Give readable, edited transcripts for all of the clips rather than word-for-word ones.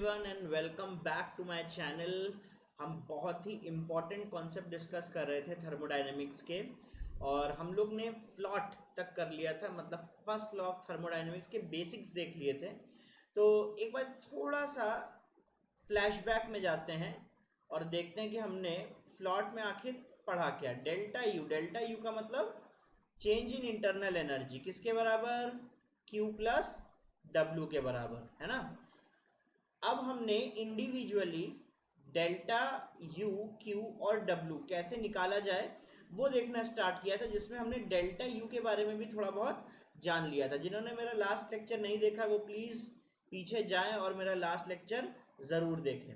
Everyone and welcome back to my channel. हम बहुत ही important concept discuss कर रहे थे थर्मोडायनेमिक्स के, और हम लोग ने फ्लॉट तक कर लिया था, मतलब फर्स्ट लॉ ऑफ थर्मोडायनेमिक्स के बेसिक्स देख लिए थे। तो एक बार थोड़ा सा फ्लैशबैक में जाते हैं और देखते हैं कि हमने फ्लॉट में आखिर पढ़ा क्या। डेल्टा यू का मतलब चेंज इन इंटरनल एनर्जी, किसके बराबर? Q प्लस W के बराबर, है ना। अब हमने इंडिविजुअली डेल्टा U, Q और W कैसे निकाला जाए वो देखना स्टार्ट किया था, जिसमें हमने डेल्टा U के बारे में भी थोड़ा बहुत जान लिया था। जिन्होंने मेरा लास्ट लेक्चर नहीं देखा वो प्लीज़ पीछे जाएं और मेरा लास्ट लेक्चर ज़रूर देखें।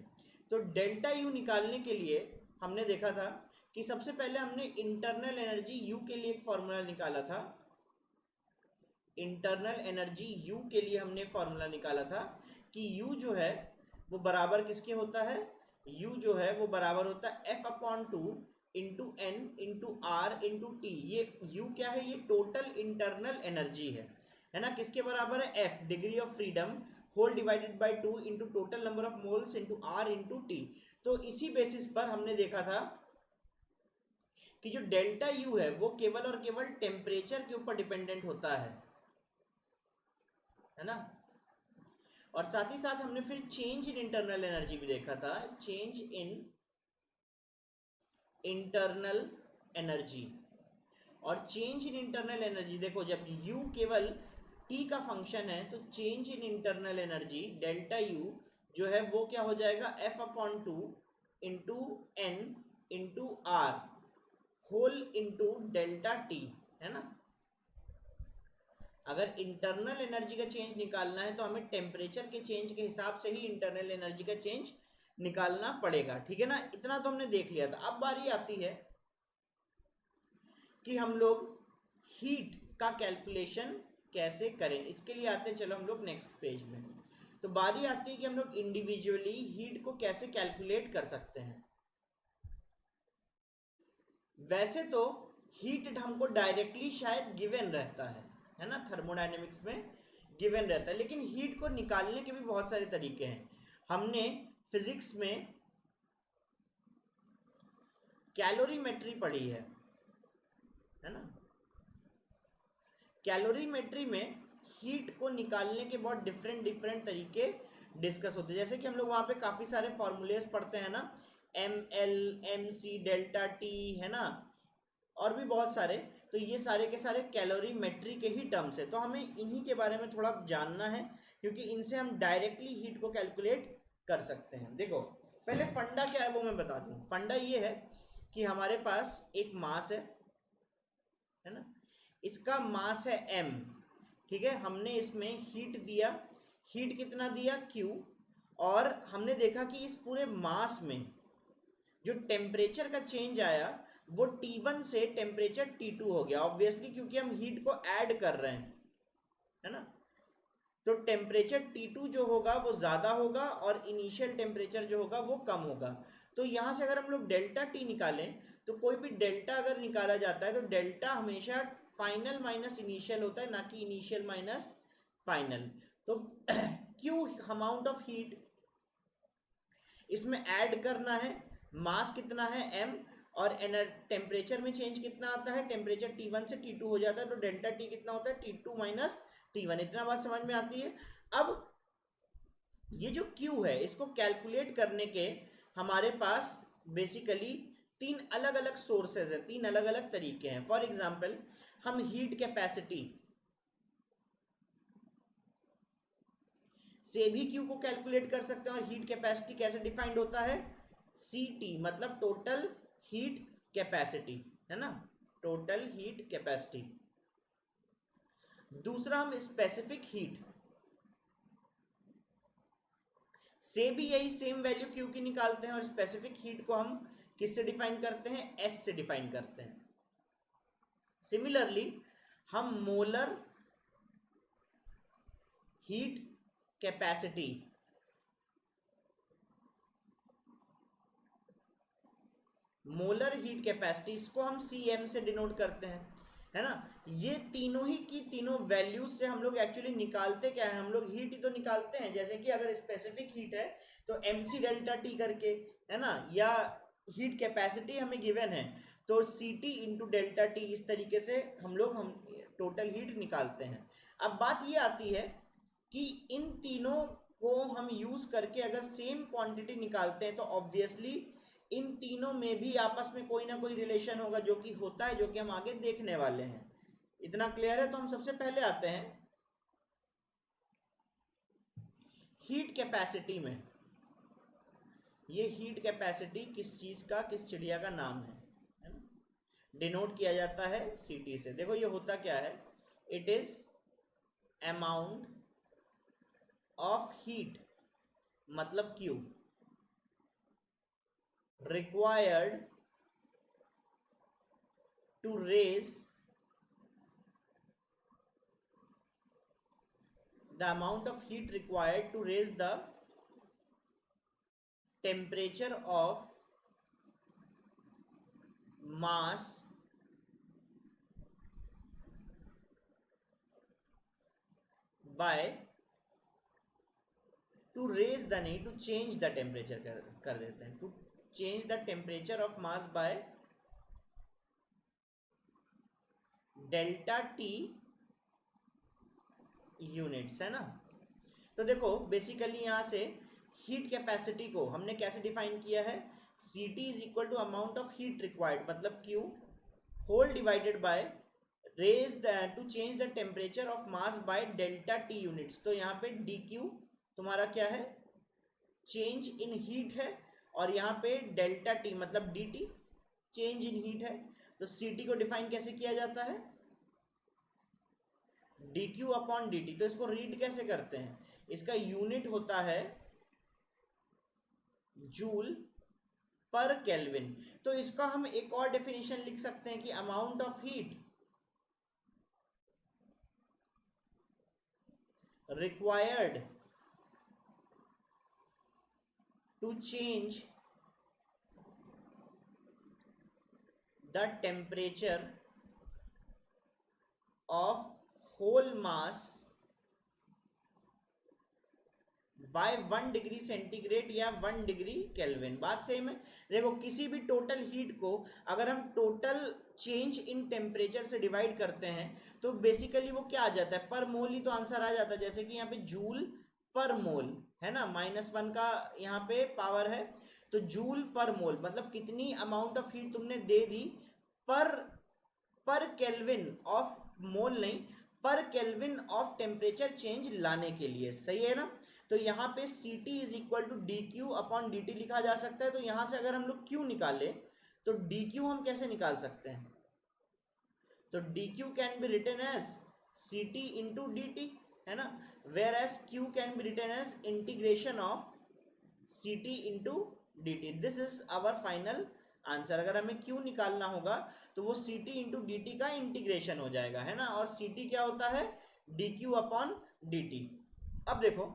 तो डेल्टा U निकालने के लिए हमने देखा था कि सबसे पहले हमने इंटरनल एनर्जी U के लिए एक फॉर्मूला निकाला था। इंटरनल एनर्जी U के लिए हमने फॉर्मूला निकाला था कि U जो है वो बराबर किसके होता है? U जो है वो बराबर होता है F/2 into N into R into T। ये U क्या है? ये टोटल इंटरनल एनर्जी है ना। किसके बराबर है? F degree of freedom whole divided by 2 into total number of moles into R into T। तो इसी बेसिस पर हमने देखा था कि जो डेल्टा U है वो केवल और केवल टेम्परेचर के ऊपर डिपेंडेंट होता है ना। और साथ ही साथ हमने फिर चेंज इन इंटरनल एनर्जी भी देखा था। चेंज इन इंटरनल एनर्जी, और चेंज इन इंटरनल एनर्जी देखो, जब U केवल T का फंक्शन है तो change in internal energy delta U जो है वो क्या हो जाएगा? F/2 into N into R whole into delta T, है ना। अगर इंटरनल एनर्जी का चेंज निकालना है तो हमें टेम्परेचर के चेंज के हिसाब से ही इंटरनल एनर्जी का चेंज निकालना पड़ेगा, ठीक है ना। इतना तो हमने देख लिया था। अब बारी आती है कि हम लोग हीट का कैलकुलेशन कैसे करें। इसके लिए आते हैं, चलो हम लोग नेक्स्ट पेज में। तो बारी आती है कि हम लोग इंडिविजुअली हीट को कैसे कैलकुलेट कर सकते हैं। वैसे तो हीट हमको डायरेक्टली शायद गिवन रहता है ना, थर्मोडायनेमिक्स में गिवन रहता है, लेकिन हीट को निकालने के भी बहुत सारे तरीके हैं। हमने फिजिक्स में कैलोरीमेट्री पढ़ी है ना। कैलोरीमेट्री में हीट को निकालने के बहुत डिफरेंट तरीके डिस्कस होते हैं। जैसे कि हम लोग वहाँ पे काफ़ी सारे फॉर्मूलेस पढ़ते हैं ना, ML, MC, डेल्टा T, है ना, और भी बहुत सारे। तो ये सारे के सारे कैलोरीमेट्री के ही टर्म्स है, तो हमें इन्हीं के बारे में थोड़ा जानना है, क्योंकि इनसे हम डायरेक्टली हीट को कैलकुलेट कर सकते हैं। देखो पहले फंडा क्या है वो मैं बता दूं। फंडा ये है कि हमारे पास एक मास है ना, इसका मास है m, ठीक है। हमने इसमें हीट दिया, हीट कितना दिया? Q, और हमने देखा कि इस पूरे मास में जो टेम्परेचर का चेंज आया वो T1 से टेम्परेचर T2 हो गया, ऑब्वियसली क्योंकि हम हीट को ऐड कर रहे हैं, है ना। तो टेम्परेचर T2 जो होगा वो ज़्यादा होगा और इनिशियल टेम्परेचर जो होगा वो कम होगा। तो यहाँ से अगर हम लोग डेल्टा T निकालें तो कोई भी डेल्टा अगर निकाला जाता है तो डेल्टा हमेशा फाइनल माइनस इनिशियल होता है, ना कि इनिशियल माइनस फाइनल। तो Q अमाउंट ऑफ हीट इसमें ऐड करना है, मास कितना है m, और टेम्परेचर में चेंज कितना आता है? टेम्परेचर T1 से T2 हो जाता है, तो डेल्टा T कितना होता है? T2 minus T1। इतना बात समझ में आती है। अब ये जो Q है इसको कैलकुलेट करने के हमारे पास बेसिकली तीन अलग अलग सोर्सेज है, तीन अलग अलग तरीके हैं। फॉर एग्जाम्पल हम हीट कैपेसिटी से भी Q को कैलकुलेट कर सकते हैं। और हीट कैपेसिटी कैसे डिफाइंड होता है? CT मतलब टोटल हीट कैपेसिटी, है ना, टोटल हीट कैपेसिटी। दूसरा हम स्पेसिफिक हीट से भी यही सेम वैल्यू Q की निकालते हैं, और स्पेसिफिक हीट को हम किससे डिफाइन करते हैं? S से डिफाइन करते हैं। सिमिलरली हम मोलर हीट कैपेसिटी इसको हम Cm से डिनोट करते हैं। है ना। ये तीनों ही की तीनों वैल्यूज से हम लोग एक्चुअली निकालते क्या है, हम लोग हीट ही तो निकालते हैं। जैसे कि अगर स्पेसिफिक हीट है तो mc डेल्टा टी करके, है ना, या हीट कैपेसिटी हमें गिवन है तो ct इंटू डेल्टा टी, इस तरीके से हम टोटल हीट निकालते हैं। अब बात ये आती है कि इन तीनों को हम यूज करके अगर सेम क्वांटिटी निकालते हैं तो ऑब्वियसली इन तीनों में भी आपस में कोई ना कोई रिलेशन होगा, जो कि होता है, जो कि हम आगे देखने वाले हैं। इतना क्लियर है? तो हम सबसे पहले आते हैं हीट कैपेसिटी में। ये हीट कैपेसिटी किस चीज का, किस चिड़िया का नाम है ना, डिनोट किया जाता है सीटी से। देखो ये होता क्या है, it is amount of heat मतलब Q required to raise the amount of heat required to raise the temperature of mass by to raise the, नहीं, to change the temperature कर देते हैं, to change the temperature of mass by delta t units, है ना। तो देखो basically यहाँ से हीट कैपेसिटी को हमने कैसे डिफाइन किया है, Ct is equal to amount of heat required मतलब Q whole divided by raise to change the temperature of mass by delta t units. तो यहाँ पे dQ तुम्हारा क्या है, चेंज इन हीट है, और यहाँ पे डेल्टा टी मतलब dt चेंज इन हीट है। तो Ct को डिफाइन कैसे किया जाता है, dQ अपॉन dt। तो इसको रीड कैसे करते हैं, इसका यूनिट होता है जूल पर केल्विन। तो इसका हम एक और डेफिनेशन लिख सकते हैं कि amount of heat required to change the temperature of whole mass by 1 degree centigrade या 1 डिग्री केल्विन। बात सेम है। देखो किसी भी टोटल हीट को अगर हम टोटल चेंज इन टेम्परेचर से डिवाइड करते हैं तो बेसिकली वो क्या आ जाता है, पर मोल ही तो आंसर आ जाता है। जैसे कि यहाँ पे जूल पर मोल है ना, -1 का यहाँ पे पावर है, तो जूल पर मोल मतलब कितनी अमाउंट ऑफ हीट तुमने दे दी पर केल्विन ऑफ मोल नहीं, पर केल्विन ऑफ टेम्परेचर चेंज लाने के लिए। सही है ना। तो यहाँ पे Ct is equal to dQ upon dt लिखा जा सकता है। तो यहाँ से अगर हम लोग Q निकाले तो dQ हम कैसे निकाल सकते हैं, तो dQ can be written as Ct into dt, है ना, where as Q can be written as integration of Ct into dt। This is our final answer. अगर हमें Q निकालना होगा तो वो Ct इंटू dt का इंटीग्रेशन हो जाएगा, है ना, और Ct क्या होता है, dQ अपॉन dt। अब देखो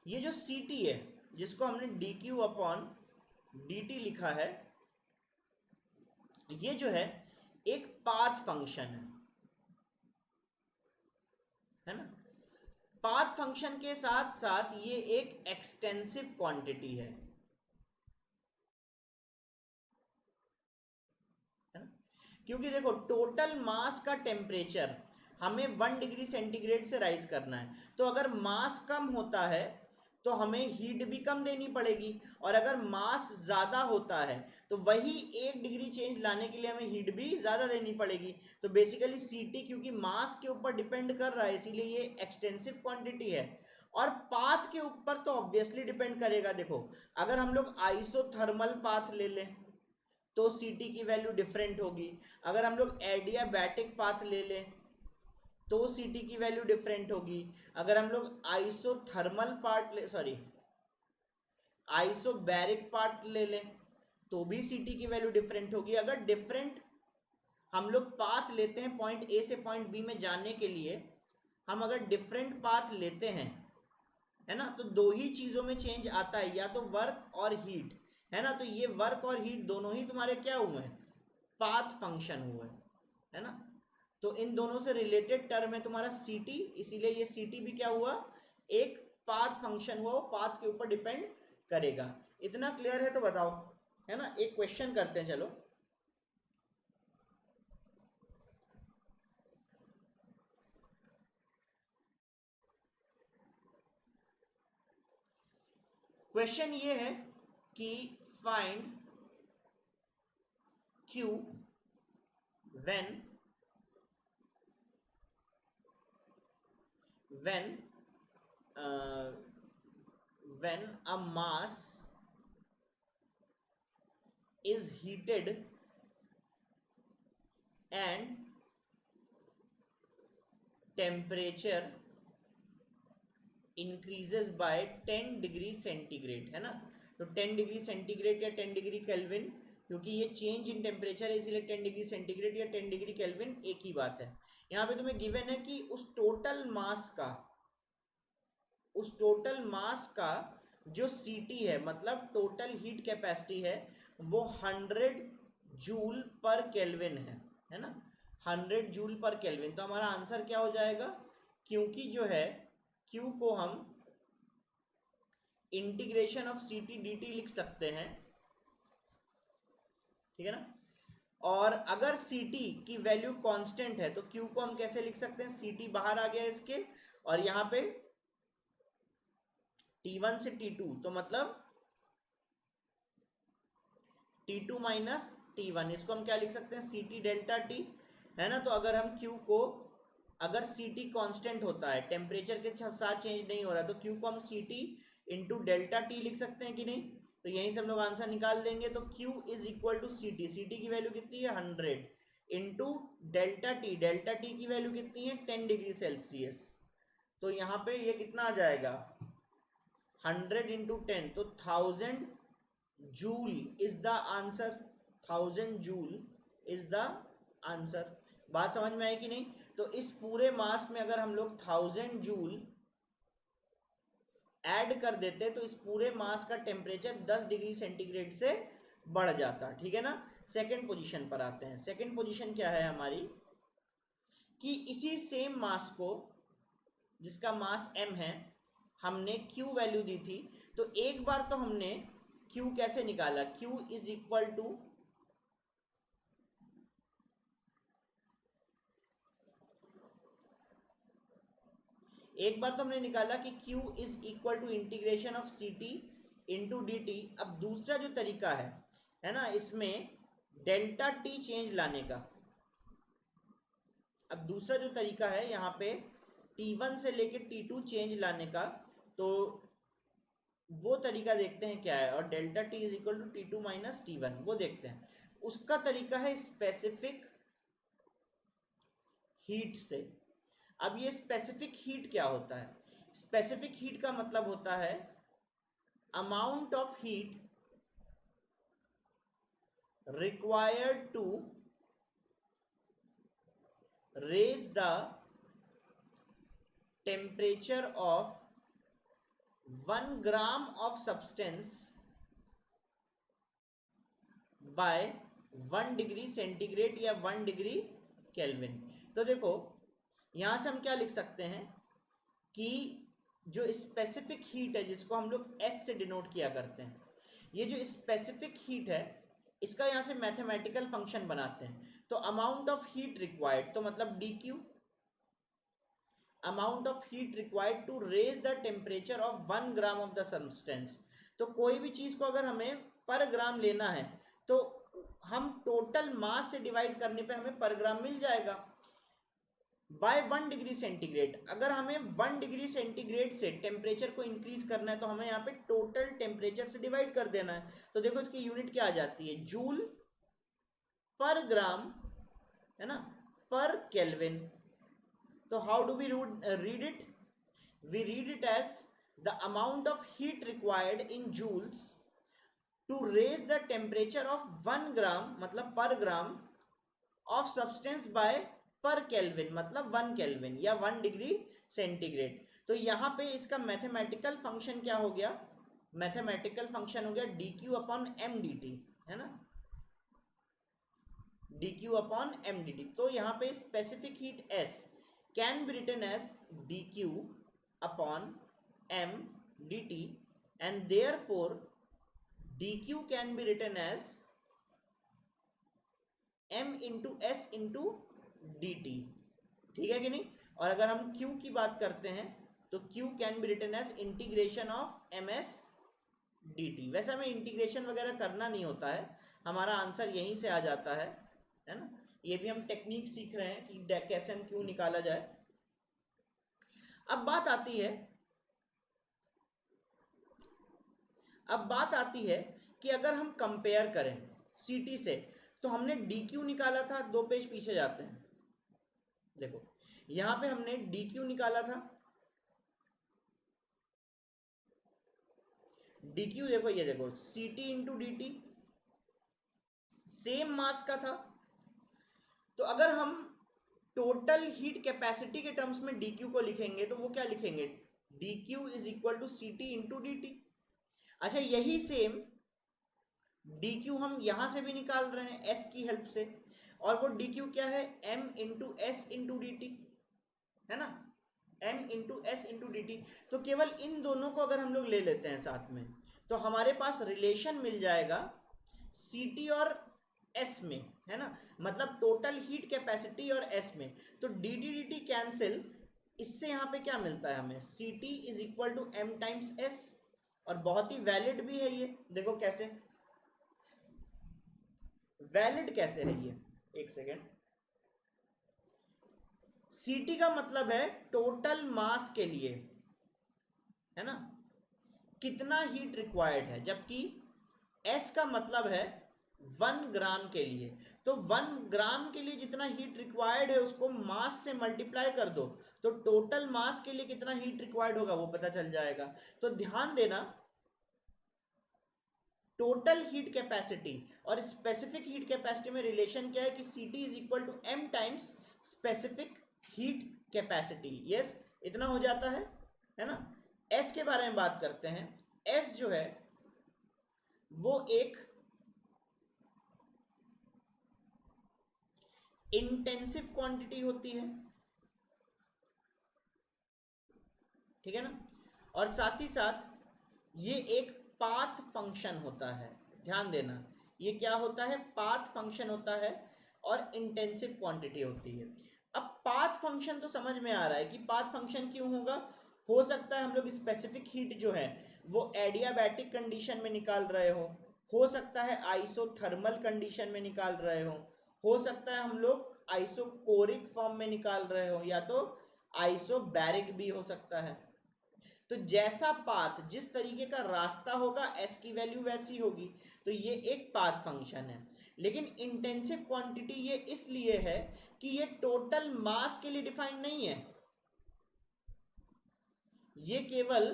ये जो Ct है जिसको हमने dQ अपॉन dt लिखा है, ये जो है एक पाथ फंक्शन है ना। पाथ फंक्शन के साथ साथ ये एक एक्सटेंसिव क्वांटिटी है ना, क्योंकि देखो टोटल मास का टेम्परेचर हमें 1 डिग्री सेंटीग्रेड से राइज करना है। तो अगर मास कम होता है तो हमें हीट भी कम देनी पड़ेगी, और अगर मास ज़्यादा होता है तो वही 1 डिग्री चेंज लाने के लिए हमें हीट भी ज़्यादा देनी पड़ेगी। तो बेसिकली Ct क्योंकि मास के ऊपर डिपेंड कर रहा है इसीलिए ये एक्सटेंसिव क्वांटिटी है, और पाथ के ऊपर तो ऑब्वियसली डिपेंड करेगा। देखो अगर हम लोग आइसोथर्मल पाथ ले लें तो Ct की वैल्यू डिफरेंट होगी, अगर हम लोग एडियाबैटिक पाथ ले लें तो Ct की वैल्यू डिफरेंट होगी, अगर हम लोग आइसोथर्मल पार्ट ले सॉरी आइसोबैरिक पार्ट ले लें तो भी Ct की वैल्यू डिफरेंट होगी। अगर डिफरेंट हम लोग पाथ लेते हैं पॉइंट ए से पॉइंट बी में जाने के लिए, हम अगर डिफरेंट पाथ लेते हैं, है ना, तो दो ही चीज़ों में चेंज आता है, या तो वर्क और हीट, है ना। तो ये वर्क और हीट दोनों ही तुम्हारे क्या हुए हैं, पाथ फंक्शन हुआ है ना। तो इन दोनों से रिलेटेड टर्म है तुम्हारा सीटी, इसीलिए ये सीटी भी क्या हुआ, एक पाथ फंक्शन हुआ, वो पाथ के ऊपर डिपेंड करेगा। इतना क्लियर है तो बताओ, है ना। एक क्वेश्चन करते हैं चलो। क्वेश्चन ये है कि find Q when when uh, when a mass is heated and temperature increases by 10 degree centigrade, है ना। तो 10 डिग्री सेंटीग्रेड या 10 डिग्री केल्विन, क्योंकि ये चेंज इन टेम्परेचर है इसीलिए 10 डिग्री सेंटीग्रेड या 10 डिग्री केल्विन एक ही बात है। यहाँ पे तुम्हें गिवन है कि उस टोटल मास का जो सीटी है, मतलब टोटल हीट कैपेसिटी है, वो 100 जूल पर केल्विन है ना, 100 जूल पर केल्विन। तो हमारा आंसर क्या हो जाएगा, क्योंकि जो है Q को हम integration of c t d t लिख सकते हैं, ठीक है ना। और अगर सी टी की वैल्यू कांस्टेंट है तो Q को हम कैसे लिख सकते हैं, सी टी बाहर आ गया इसके, और यहां पे T1 से T2, तो मतलब T2 माइनस T1, इसको हम क्या लिख सकते हैं, सी टी डेल्टा टी, है ना। तो अगर हम Q को, अगर सी टी कॉन्स्टेंट होता है, टेम्परेचर के साथ चेंज नहीं हो रहा, तो Q को हम c t into delta t लिख सकते हैं कि नहीं। तो यहीं से हम लोग आंसर निकाल देंगे। तो Q is equal to c t की वैल्यू कितनी है 100 इंटू डेल्टा टी की वैल्यू कितनी है 10 डिग्री सेल्सियस। तो यहाँ पे ये कितना आ जाएगा 100 इंटू 10, तो 1000 joule is the answer, 1000 joule is the answer. बात समझ में आई कि नहीं। तो इस पूरे मास में अगर हम लोग 1000 जूल ऐड कर देते तो इस पूरे मास का टेम्परेचर 10 डिग्री सेंटीग्रेड से बढ़ जाता, ठीक है ना। सेकंड पोजीशन पर आते हैं। सेकंड पोजीशन क्या है हमारी, कि इसी सेम मास को, जिसका मास m है, हमने Q वैल्यू दी थी। तो एक बार तो हमने Q कैसे निकाला, Q इज इक्वल टू, एक बार तो हमने निकाला कि Q is equal to integration of c t into D t. अब दूसरा जो तरीका है ना, इसमें डेल्टा टी चेंज लाने का। अब दूसरा जो तरीका है यहाँ पे T1 से लेके T2 चेंज लाने का, तो वो तरीका देखते हैं क्या है, और delta t is equal to T2 minus T1 वो देखते हैं। उसका तरीका है स्पेसिफिक हीट से। अब ये स्पेसिफिक हीट क्या होता है, स्पेसिफिक हीट का मतलब होता है amount of heat required to raise the temperature of 1 gram of substance by 1 degree centigrade या 1 डिग्री केल्विन। तो देखो यहां से हम क्या लिख सकते हैं कि जो स्पेसिफिक हीट है, जिसको हम लोग S से डिनोट किया करते हैं, ये जो स्पेसिफिक हीट है इसका यहां से मैथमेटिकल फंक्शन बनाते हैं। तो अमाउंट ऑफ हीट रिक्वायर्ड, तो मतलब dq, amount of heat required to raise the temperature of 1 gram of the substance. तो कोई भी चीज को अगर हमें पर ग्राम लेना है तो हम टोटल मास से डिवाइड करने पे हमें पर ग्राम मिल जाएगा, बाय 1 डिग्री सेंटीग्रेड। अगर हमें 1 डिग्री सेंटीग्रेड से टेम्परेचर को इंक्रीज करना है तो हमें यहाँ पे टोटल टेम्परेचर से डिवाइड कर देना है। तो देखो इसकी यूनिट क्या आ जाती है, जूल पर ग्राम, है ना, पर केल्विन। तो how do we read it, we read it as the amount of heat required in joules to raise the temperature of 1 gram, मतलब per gram, of substance by per kelvin, मतलब 1 kelvin या 1 degree centigrade. तो यहां पे इसका mathematical function क्या हो गया, मैथमेटिकल फंक्शन हो गया dq अपॉन m dt, है ना। dq upon mdt। तो यहाँ पे specific heat s can be written as dq upon mdt and therefore dq can be written as m into s into dt। ठीक है कि नहीं? और अगर हम q की बात करते हैं तो q can be written as integration of ms dt। वैसे हमें इंटीग्रेशन वगैरह करना नहीं होता है, हमारा आंसर यहीं से आ जाता है ना। ये भी हम टेक्निक सीख रहे हैं कि कैसे हम q निकाला जाए। अब बात आती है कि अगर हम कंपेयर करें CT से, तो हमने dq निकाला था, 2 पेज पीछे जाते हैं। देखो यहां पे हमने dq निकाला था, dq देखो, ये देखो CT into dt same mass का था। तो अगर हम टोटल हीट कैपेसिटी के टर्म्स में dq को लिखेंगे तो वो क्या लिखेंगे, dq is equal to CT into dt। अच्छा, यही सेम dq हम यहां से भी निकाल रहे हैं s की हेल्प से, और वो dq क्या है, m into s into dt, है ना, m into s into dt। तो केवल इन दोनों को अगर हम लोग ले लेते हैं साथ में, तो हमारे पास रिलेशन मिल जाएगा CT और S में, है ना, मतलब टोटल हीट कैपेसिटी और S में। तो dt dt कैंसिल, इससे यहाँ पे क्या मिलता है हमें, CT is equal to m times S। और बहुत ही वैलिड भी है ये, देखो कैसे वैलिड कैसे है ये, एक सेकेंड। CT का मतलब है टोटल मास के लिए, है ना, कितना हीट रिक्वायर्ड है, जबकि S का मतलब है 1 ग्राम के लिए। तो 1 ग्राम के लिए जितना हीट रिक्वायर्ड है उसको मास से मल्टीप्लाई कर दो, तो टोटल मास के लिए कितना हीट रिक्वायर्ड होगा वो पता चल जाएगा। तो ध्यान देना, टोटल हीट कैपेसिटी और स्पेसिफिक हीट कैपेसिटी में रिलेशन क्या है कि CT is equal to m times specific heat capacity. Yes, इतना हो जाता है ना। S के बारे में बात करते हैं। S जो है वो एक इंटेंसिव क्वांटिटी होती है, ठीक है ना, और साथ ही साथ ये एक पाथ फंक्शन होता है। ध्यान देना, ये क्या होता है, पाथ फंक्शन होता है और इंटेंसिव क्वांटिटी होती है। अब पाथ फंक्शन तो समझ में आ रहा है कि पाथ फंक्शन क्यों होगा। हो सकता है हम लोग स्पेसिफिक हीट जो है वो एडियाबैटिक कंडीशन में निकाल रहे हो सकता है आइसोथर्मल कंडीशन में निकाल रहे हो सकता है हम लोग आइसोकोरिक फॉर्म में निकाल रहे हो, या तो आइसोबैरिक भी हो सकता है। तो जैसा पाथ, जिस तरीके का रास्ता होगा, एस की वैल्यू वैसी होगी। तो ये एक पाथ फंक्शन है। लेकिन इंटेंसिव क्वांटिटी ये इसलिए है कि ये टोटल मास के लिए डिफाइंड नहीं है, ये केवल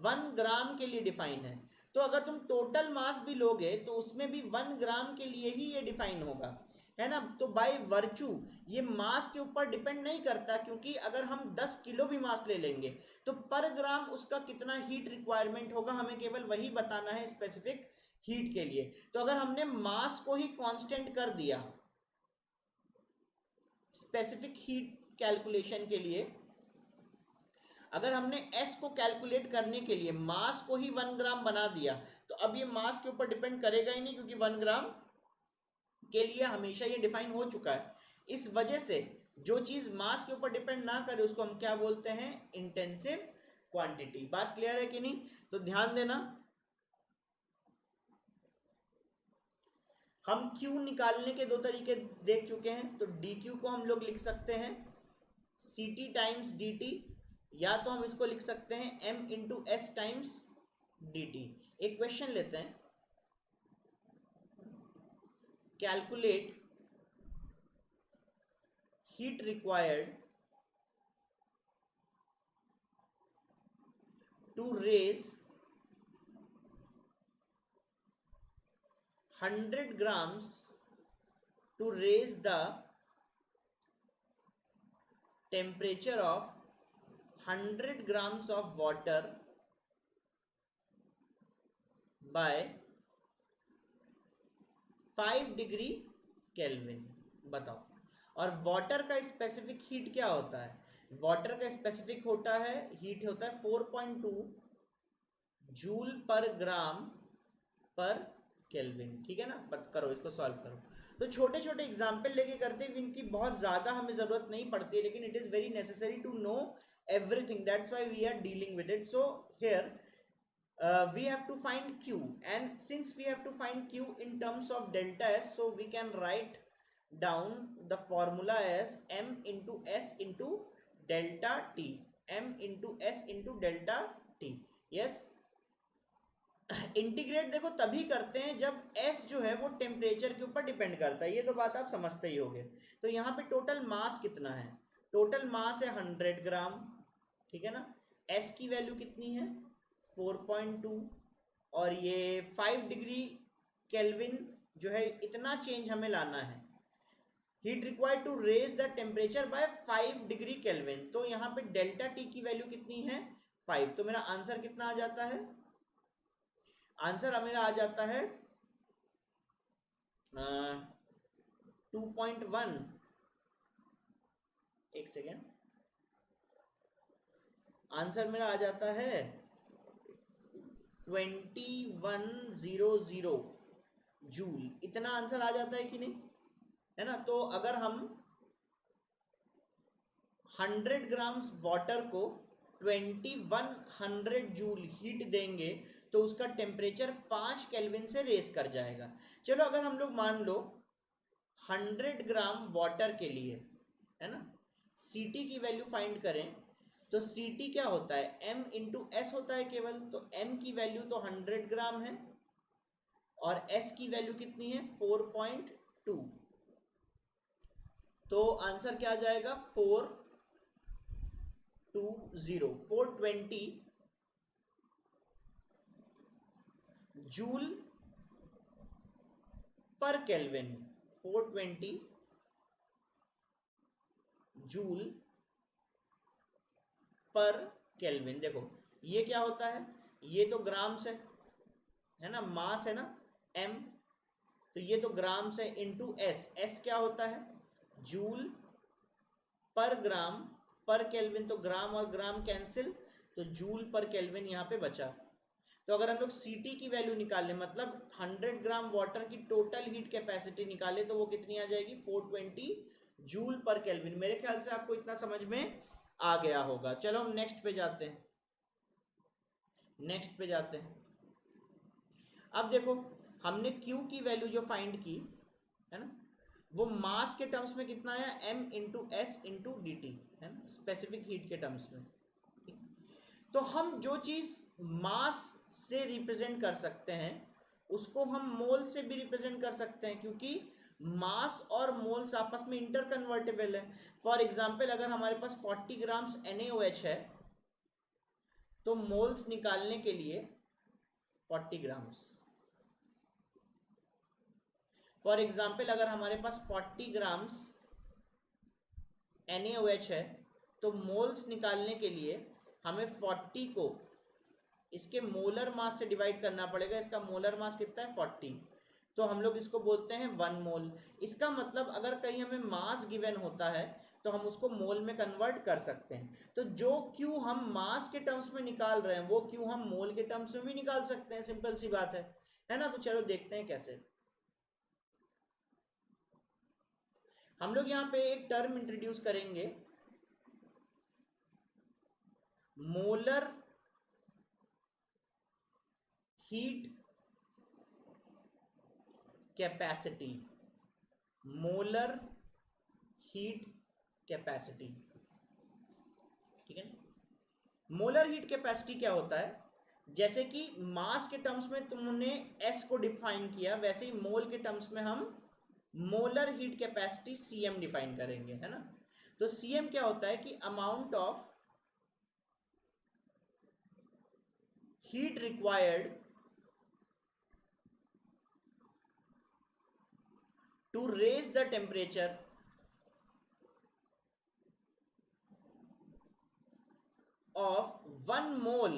1 ग्राम के लिए डिफाइन है। तो अगर तुम टोटल मास भी लोगे तो उसमें भी 1 ग्राम के लिए ही ये डिफाइन होगा, है ना। तो बाय वर्चू ये मास के ऊपर डिपेंड नहीं करता, क्योंकि अगर हम 10 किलो भी मास ले लेंगे तो पर ग्राम उसका कितना हीट रिक्वायरमेंट होगा हमें केवल वही बताना है स्पेसिफिक हीट के लिए। तो अगर हमने मास को ही कांस्टेंट कर दिया स्पेसिफिक हीट कैलकुलेशन के लिए, अगर हमने S को कैलकुलेट करने के लिए मास को ही 1 ग्राम बना दिया, तो अब ये मास के ऊपर डिपेंड करेगा ही नहीं, क्योंकि 1 ग्राम के लिए हमेशा ये डिफाइन हो चुका है। इस वजह से जो चीज मास के ऊपर डिपेंड ना करे उसको हम क्या बोलते हैं, इंटेंसिव क्वांटिटी। बात क्लियर है कि नहीं? तो ध्यान देना, हम Q निकालने के 2 तरीके देख चुके हैं। तो dQ को हम लोग लिख सकते हैं CT टाइम्स dt, या तो हम इसको लिख सकते हैं m into s times dt। एक क्वेश्चन लेते हैं, calculate heat required to raise 100 grams to raise the temperature of 100 grams of water by 5 degree kelvin. बताओ। और वाटर का स्पेसिफिक हीट क्या होता है? वाटर का स्पेसिफिक होता है हीट होता है 4.2 जूल पर ग्राम पर केल्विन। ठीक है ना? करो इसको सॉल्व करो। तो छोटे छोटे एग्जाम्पल लेके करते हैं, इनकी बहुत ज्यादा हमें जरूरत नहीं पड़ती है, लेकिन it is very necessary to know everything, that's why we are dealing with it. So here we have to find q, and since we have to find q in terms of delta s, so we can write down the formula as m into s into delta t, m into s into delta t. yes, integrate देखो तभी करते हैं जब s जो है वो temperature के ऊपर डिपेंड करता है, ये तो बात आप समझते ही होंगे। तो यहाँ पे टोटल मास कितना है? टोटल मास है 100 ग्राम, ठीक है ना? s की वैल्यू कितनी है? 4.2, और ये 5 डिग्री केल्विन जो है, इतना चेंज हमें लाना है। Heat required to raise the temperature by 5 degree kelvin, तो यहाँ पे डेल्टा टी की वैल्यू कितनी है? 5। तो मेरा आंसर कितना आ जाता है? आंसर मेरा आ जाता है 2.1। एक सेकेंड, आंसर मेरा आ जाता है 2100 जूल। इतना आंसर आ जाता है कि नहीं? है ना? तो अगर हम 100 ग्राम वाटर को 2100 जूल हीट देंगे तो उसका टेम्परेचर 5 केल्विन से रेस कर जाएगा। चलो अगर हम लोग मान लो 100 ग्राम वाटर के लिए, है ना, Ct की वैल्यू फाइंड करें, तो Ct क्या होता है? m इंटू एस होता है केवल। तो m की वैल्यू तो 100 ग्राम है और s की वैल्यू कितनी है? 4.2। तो आंसर क्या आ जाएगा? 420 जूल पर केल्विन। 420 जूल पर केल्विन। देखो ये क्या होता है? ये तो ग्राम्स है ना, मास है ना m, तो ये तो ग्राम्स है इंटू एस। एस क्या होता है? जूल पर ग्राम पर केल्विन, तो ग्राम और ग्राम कैंसिल, तो जूल पर केल्विन यहाँ पे बचा। तो अगर हम लोग Ct की वैल्यू निकालें, मतलब 100 ग्राम वाटर की टोटल हीट कैपेसिटी निकाले, तो वो कितनी आ जाएगी? 420 जूल पर केल्विन। मेरे ख्याल से आपको इतना समझ में आ गया होगा। चलो हम नेक्स्ट पे जाते हैं। नेक्स्ट पे जाते हैं। अब देखो हमने Q की वैल्यू जो फाइंड की है ना, वो मास के टर्म्स में कितना आया? m into s into D t, है ना, स्पेसिफिक हीट के टर्म्स में। तो हम जो चीज मास से रिप्रेजेंट कर सकते हैं उसको हम मोल से भी रिप्रेजेंट कर सकते हैं, क्योंकि मास और मोल्स आपस में इंटर कन्वर्टेबल है। फॉर एग्जाम्पल अगर हमारे पास 40 ग्राम्स NaOH है, तो मोल्स निकालने के लिए 40 ग्राम्स। फॉर एग्जाम्पल अगर हमारे पास 40 ग्राम्स NaOH है, तो मोल्स निकालने के लिए हमें 40 को इसके मोलर मास से डिवाइड करना पड़ेगा। इसका मोलर मास कितना है? 40। तो हम लोग इसको बोलते हैं 1 मोल। इसका मतलब अगर कहीं हमें मास गिवन होता है तो हम उसको मोल में कन्वर्ट कर सकते हैं। तो जो Q हम मास के टर्म्स में निकाल रहे हैं वो Q हम मोल के टर्म्स में भी निकाल सकते हैं। सिंपल सी बात है ना? तो चलो देखते हैं कैसे। हम लोग यहाँ पे एक टर्म इंट्रोड्यूस करेंगे, molar heat capacity. Molar heat capacity, ठीक है ना? मोलर हीट कैपेसिटी क्या होता है? जैसे कि मास के टर्म्स में तुमने S को डिफाइन किया, वैसे ही मोल के टर्म्स में हम molar heat capacity Cm define करेंगे, है ना? तो Cm क्या होता है? कि amount of heat required to raise the temperature of 1 mole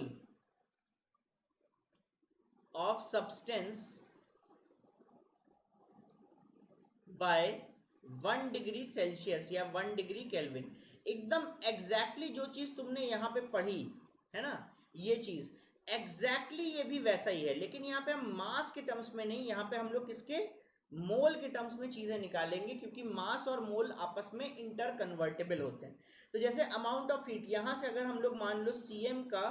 of substance by 1 degree Celsius या 1 डिग्री केल्विन। एकदम एग्जैक्टली जो चीज तुमने यहाँ पे पढ़ी है ना, ये चीज एग्जैक्टली ये भी वैसा ही है, लेकिन यहाँ पे हम मास के टर्म्स में नहीं, यहाँ पे हम लोग किसके, मोल के टर्म्स में चीजें निकालेंगे, क्योंकि मास और मोल आपस में इंटर कन्वर्टेबल होते हैं। तो जैसे अमाउंट ऑफ हीट, यहाँ से अगर हम लोग मान लो सीएम का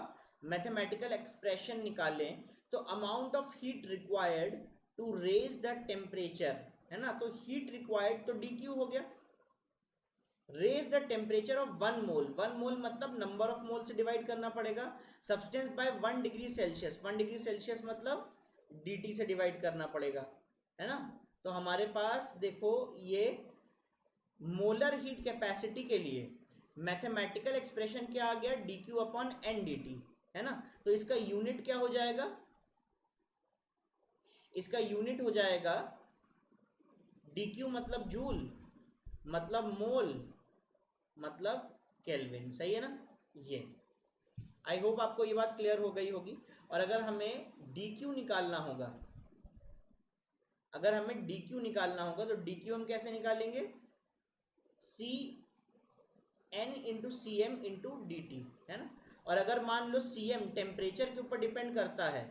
मैथमेटिकल एक्सप्रेशन निकालें, तो amount of heat required to raise the temperature, है ना, तो हीट रिक्वायर्ड तो डी क्यू हो गया, raise the temperature of 1 mole, 1 mole मतलब नंबर ऑफ मोल से डिवाइड करना पड़ेगा, substance by 1 degree Celsius, 1 degree Celsius मतलब dt से डिवाइड करना पड़ेगा, है ना। तो हमारे पास देखो ये मोलर हीट कैपेसिटी के लिए मैथमेटिकल एक्सप्रेशन क्या आ गया, d q upon n d t, है ना। तो इसका यूनिट क्या हो जाएगा, इसका यूनिट हो जाएगा डी क्यू मतलब जूल, मतलब मोल, मतलब केल्विन, सही है ना। ये आई होप आपको ये बात क्लियर हो गई होगी। और अगर हमें डी क्यू निकालना होगा, अगर हमें डी क्यू निकालना होगा तो डी क्यू हम कैसे निकालेंगे, c n into c m into D t, है ना। और अगर मान लो सी एम टेम्परेचर के ऊपर डिपेंड करता है,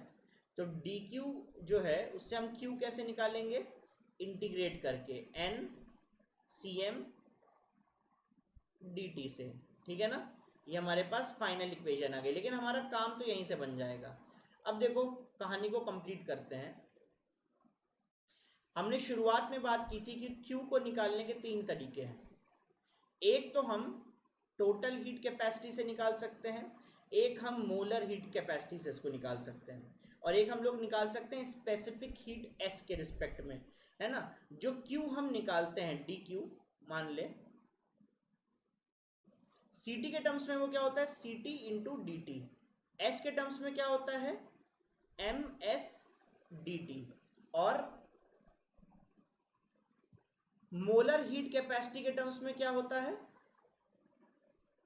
तो डी क्यू जो है उससे हम क्यू कैसे निकालेंगे, इंटीग्रेट करके n C M D t से, ठीक है ना। ये हमारे पास फाइनल इक्वेशन आ गई, लेकिन हमारा काम तो यहीं से बन जाएगा। अब देखो कहानी को कंप्लीट करते हैं। हमने शुरुआत में बात की थी कि क्यू को निकालने के 3 तरीके हैं। एक तो हम टोटल हीट कैपेसिटी से निकाल सकते हैं, एक हम मोलर हीट कैपेसिटी से इसको निकाल सकते हैं, और एक हम लोग निकाल सकते हैं स्पेसिफिक हीट एस के रिस्पेक्ट में, है ना। जो क्यू हम निकालते हैं डी क्यू, मान ले सीटी के टर्म्स में वो क्या होता है, c t into D t, s के टर्म्स में क्या होता है, एम एस डी टी, और मोलर हीट कैपेसिटी के टर्म्स में क्या होता है,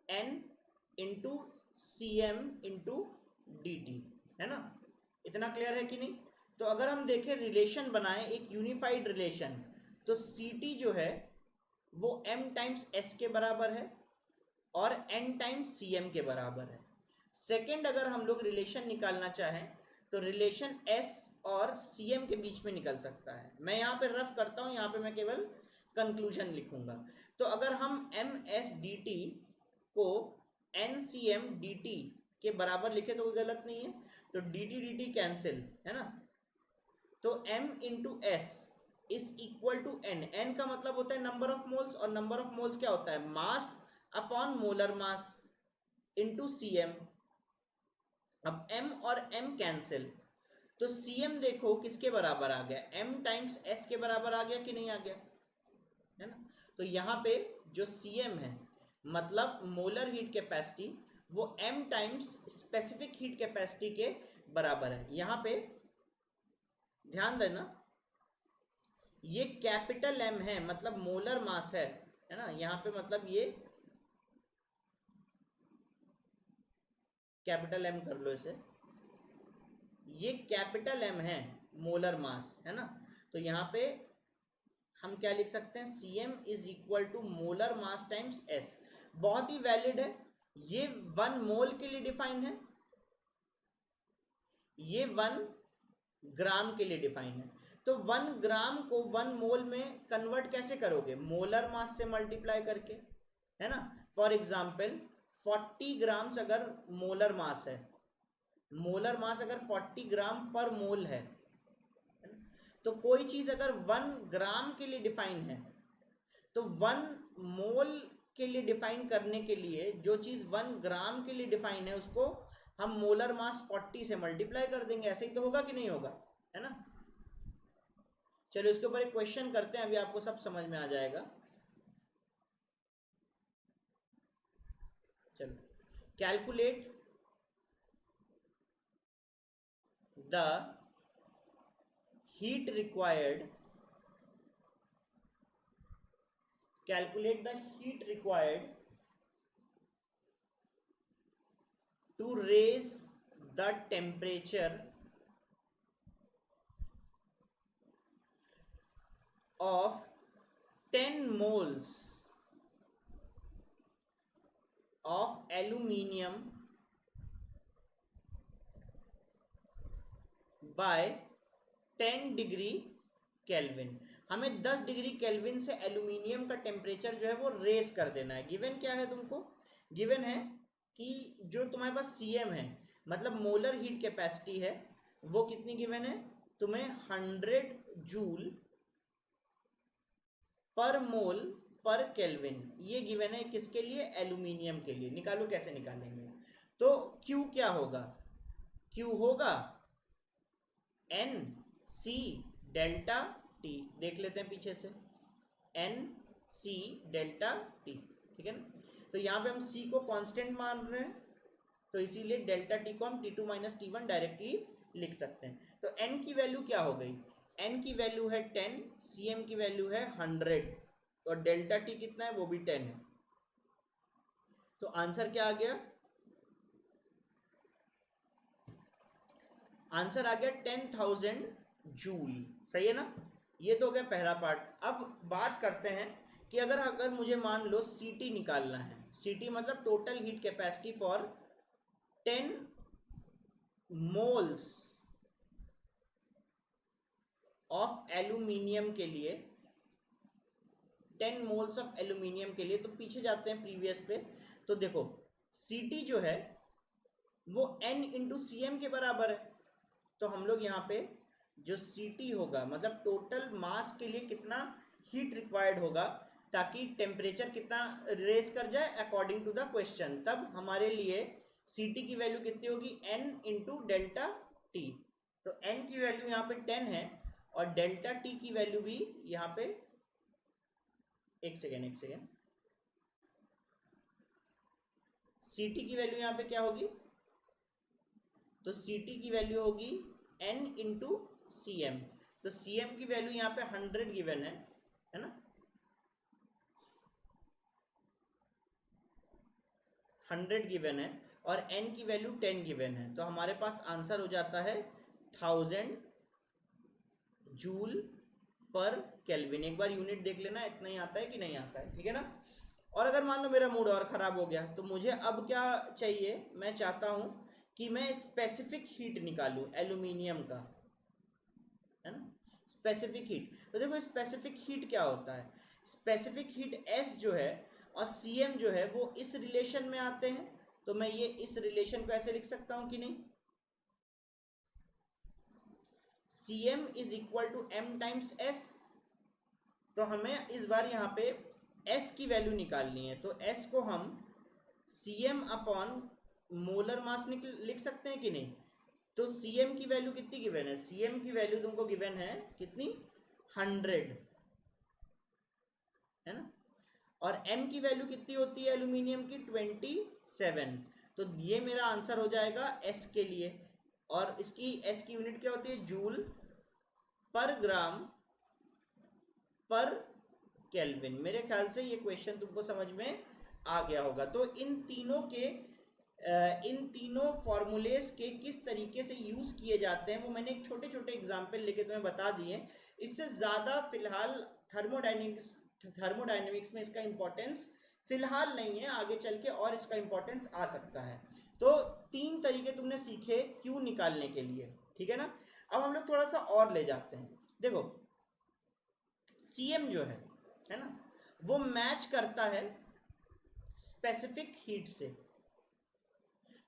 n into c m into D t, है ना। इतना क्लियर है कि नहीं। तो अगर हम देखें रिलेशन बनाएं, एक यूनिफाइड रिलेशन, तो सी टी जो है वो m टाइम्स s के बराबर है और n टाइम्स सी एम के बराबर है। सेकेंड अगर हम लोग रिलेशन निकालना चाहें तो रिलेशन s और cm के बीच में निकल सकता है। मैं यहाँ पे रफ करता हूँ, यहाँ पे मैं केवल कंक्लूजन लिखूंगा। तो अगर हम m s d t n c C M D टी के बराबर लिखे तो कोई गलत नहीं है, तो डी टी कैंसिल, है ना। तो m into s is equal to n, n का मतलब होता है नंबर ऑफ मोल्स, और नंबर ऑफ मोल्स क्या होता है, mass upon molar mass into c m. अब m और m कैंसिल, तो cm देखो किसके बराबर आ गया, m टाइम्स s के बराबर आ गया कि नहीं आ गया, है ना। तो यहाँ पे जो cm है मतलब मोलर हीट कैपेसिटी, वो m times specific heat capacity के बराबर है। यहाँ पे ध्यान देना ये कैपिटल M है, मतलब मोलर मास है ना। यहाँ पे मतलब ये कैपिटल M कर लो इसे, ये कैपिटल M है मोलर मास, है ना। तो यहाँ पे हम क्या लिख सकते हैं, Cm is equal to molar mass times S। बहुत ही वैलिड है, ये 1 मोल के लिए डिफाइन है, ये 1 ग्राम के लिए डिफाइन है। तो 1 ग्राम को 1 मोल में कन्वर्ट कैसे करोगे, मोलर मास से मल्टीप्लाई करके, है ना। फॉर एग्जाम्पल 40 ग्राम्स अगर मोलर मास है, मोलर मास अगर 40 ग्राम पर मोल है, तो कोई चीज अगर 1 ग्राम के लिए डिफाइन है, तो 1 मोल के लिए डिफाइन करने के लिए जो चीज 1 ग्राम के लिए डिफाइन है उसको हम मोलर मास 40 से मल्टीप्लाई कर देंगे। ऐसे ही तो होगा कि नहीं होगा, है ना। चलो इसके ऊपर एक क्वेश्चन करते हैं, अभी आपको सब समझ में आ जाएगा। चलो, calculate the heat required, calculate the heat required to raise the temperature of 10 moles of aluminium by 10 degree kelvin. हमें 10 डिग्री केल्विन से एल्यूमिनियम का टेम्परेचर जो है वो रेस कर देना है। गिवन क्या है तुमको? गिवन है कि जो तुम्हारे पास सीएम है, मतलब मोलर हीट कैपेसिटी है, वो कितनी गिवन है तुम्हें? 100 जूल पर मोल पर केल्विन। ये गिवन है किसके लिए? एल्यूमिनियम के लिए। निकालो, कैसे निकालेंगे? तो Q क्या होगा? Q होगा एन सी डेल्टा टी। देख लेते हैं पीछे से, एन सी डेल्टा टी, ठीक है ना। तो यहाँ पे हम सी को कांस्टेंट मान रहे हैं, तो इसीलिए डेल्टा टी को हम T2 माइनस T1 डायरेक्टली लिख सकते हैं। तो n की वैल्यू क्या हो गई? n की वैल्यू है 10, cm की वैल्यू है 100 और डेल्टा टी कितना है? वो भी 10 है। तो आंसर क्या आ गया? आंसर आ गया 10,000 जूल। सही है ना? ये तो हो गया पहला पार्ट। अब बात करते हैं कि अगर मुझे मान लो सीटी निकालना है। सीटी मतलब total heat capacity for 10 moles of aluminium के लिए, 10 मोल्स ऑफ एल्यूमिनियम के लिए। तो पीछे जाते हैं प्रीवियस पे, तो देखो सीटी जो है वो n इंटू सी एम के बराबर है। तो हम लोग यहाँ पे जो सीटी होगा, मतलब टोटल मास के लिए कितना हीट रिक्वायर्ड होगा ताकि टेम्परेचर कितना रेज कर जाए अकॉर्डिंग टू द क्वेश्चन, तब हमारे लिए सीटी की वैल्यू कितनी होगी? n into delta T. तो n की वैल्यू यहाँ पे 10 है और डेल्टा टी की वैल्यू भी यहाँ पे, एक सेकेंड, सीटी की वैल्यू यहाँ पे क्या होगी? तो सीटी की वैल्यू होगी n इंटू सी एम। तो सी एम की वैल्यू यहाँ पे 100 गिवन है ना? 100 गिवन है और n की वैल्यू 10 गिवन है। तो हमारे पास आंसर हो जाता है 1000 जूल पर केल्विन। एक बार यूनिट देख लेना, इतना ही आता है कि नहीं आता है, ठीक है ना। और अगर मान लो मेरा मूड और ख़राब हो गया, तो मुझे अब क्या चाहिए? मैं चाहता हूँ कि मैं स्पेसिफिक हीट निकालूँ एल्यूमिनियम का, है ना, स्पेसिफिक हीट। तो देखो स्पेसिफिक हीट क्या होता है? स्पेसिफिक हीट S जो है और Cm जो है वो इस रिलेशन में आते हैं। तो मैं ये इस रिलेशन को ऐसे लिख सकता हूँ कि नहीं? Cm is equal to m times S। तो हमें इस बार यहाँ पे S की वैल्यू निकालनी है। तो S को हम Cm अपॉन मोलर मास लिख सकते हैं कि नहीं? तो Cm की वैल्यू कितनी गिवन है? Cm की वैल्यू तुमको गिवन है कितनी? 100, है ना। और m की वैल्यू कितनी होती है एल्यूमिनियम की? 27। तो ये मेरा आंसर हो जाएगा S के लिए। और इसकी S की यूनिट क्या होती है? जूल पर ग्राम पर केल्विन। मेरे ख्याल से ये क्वेश्चन तुमको समझ में आ गया होगा। तो इन तीनों फॉर्मूलेस के किस तरीके से यूज किए जाते हैं वो मैंने एक छोटे छोटे एग्जाम्पल लेके तुम्हें बता दिए। इससे ज़्यादा फिलहाल थर्मोडायनेमिक्स में इसका इंपॉर्टेंस फिलहाल नहीं है, आगे चल के और इसका इंपॉर्टेंस आ सकता है। तो 3 तरीके तुमने सीखे क्यू निकालने के लिए, ठीक है ना। अब हम लोग थोड़ा सा और ले जाते हैं। देखो सीएम जो है ना, वो मैच करता है स्पेसिफिक हीट से।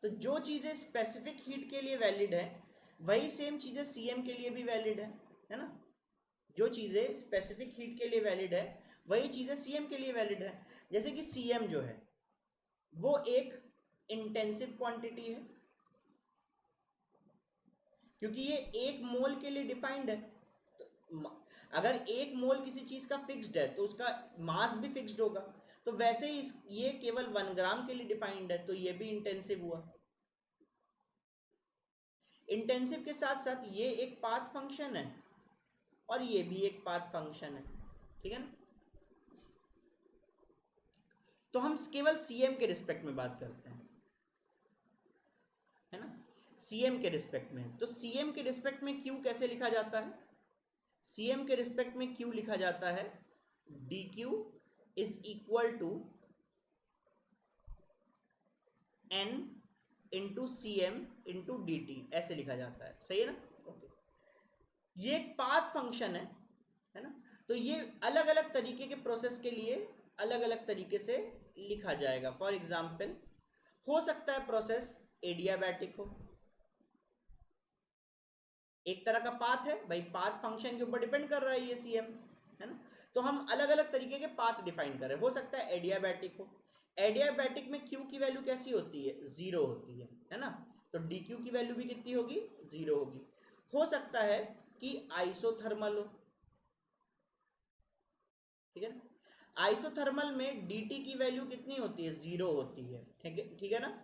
तो जो चीज़ें स्पेसिफिक हीट के लिए वैलिड है वही सेम चीज़ें सीएम के लिए भी वैलिड है ना। जो चीज़ें स्पेसिफिक हीट के लिए वैलिड है वही चीज़ें सीएम के लिए वैलिड है। जैसे कि सीएम जो है वो एक इंटेंसिव क्वांटिटी है, क्योंकि ये एक मोल के लिए डिफाइंड है। तो अगर एक मोल किसी चीज़ का फिक्स्ड है तो उसका मास भी फिक्स्ड होगा। तो वैसे ही ये केवल 1 ग्राम के लिए डिफाइंड है, तो ये भी इंटेंसिव हुआ। इंटेंसिव के साथ साथ ये एक पाथ फंक्शन है और ये भी एक पाथ फंक्शन है, ठीक है ना। तो हम केवल सीएम के रिस्पेक्ट में बात करते हैं, है ना, सीएम के रिस्पेक्ट में। तो सीएम के रिस्पेक्ट में क्यू कैसे लिखा जाता है? सीएम के रिस्पेक्ट में क्यू लिखा जाता है d q is equal to n into c m into D t, ऐसे लिखा जाता है, सही है ना। ओके, ये एक पाथ फंक्शन है ना। तो ये अलग अलग तरीके के प्रोसेस के लिए अलग अलग तरीके से लिखा जाएगा। फॉर एग्जाम्पल, हो सकता है प्रोसेस एडियाबैटिक हो, एक तरह का पाथ है भाई, पाथ फंक्शन के ऊपर डिपेंड कर रहा है ये सी एम, है ना। तो हम अलग अलग तरीके के पाथ डिफाइन कर रहे हैं। हो सकता है एडियाबैटिक हो, एडियाबैटिक में क्यू की वैल्यू कैसी होती है, जीरो होती है ना। तो डी क्यू की वैल्यू भी कितनी होगी, जीरो होगी। हो सकता है कि आइसोथर्मल हो, ठीक है ना। आइसोथर्मल में डी टी की वैल्यू कितनी होती है, जीरो होती है, ठीक है ना।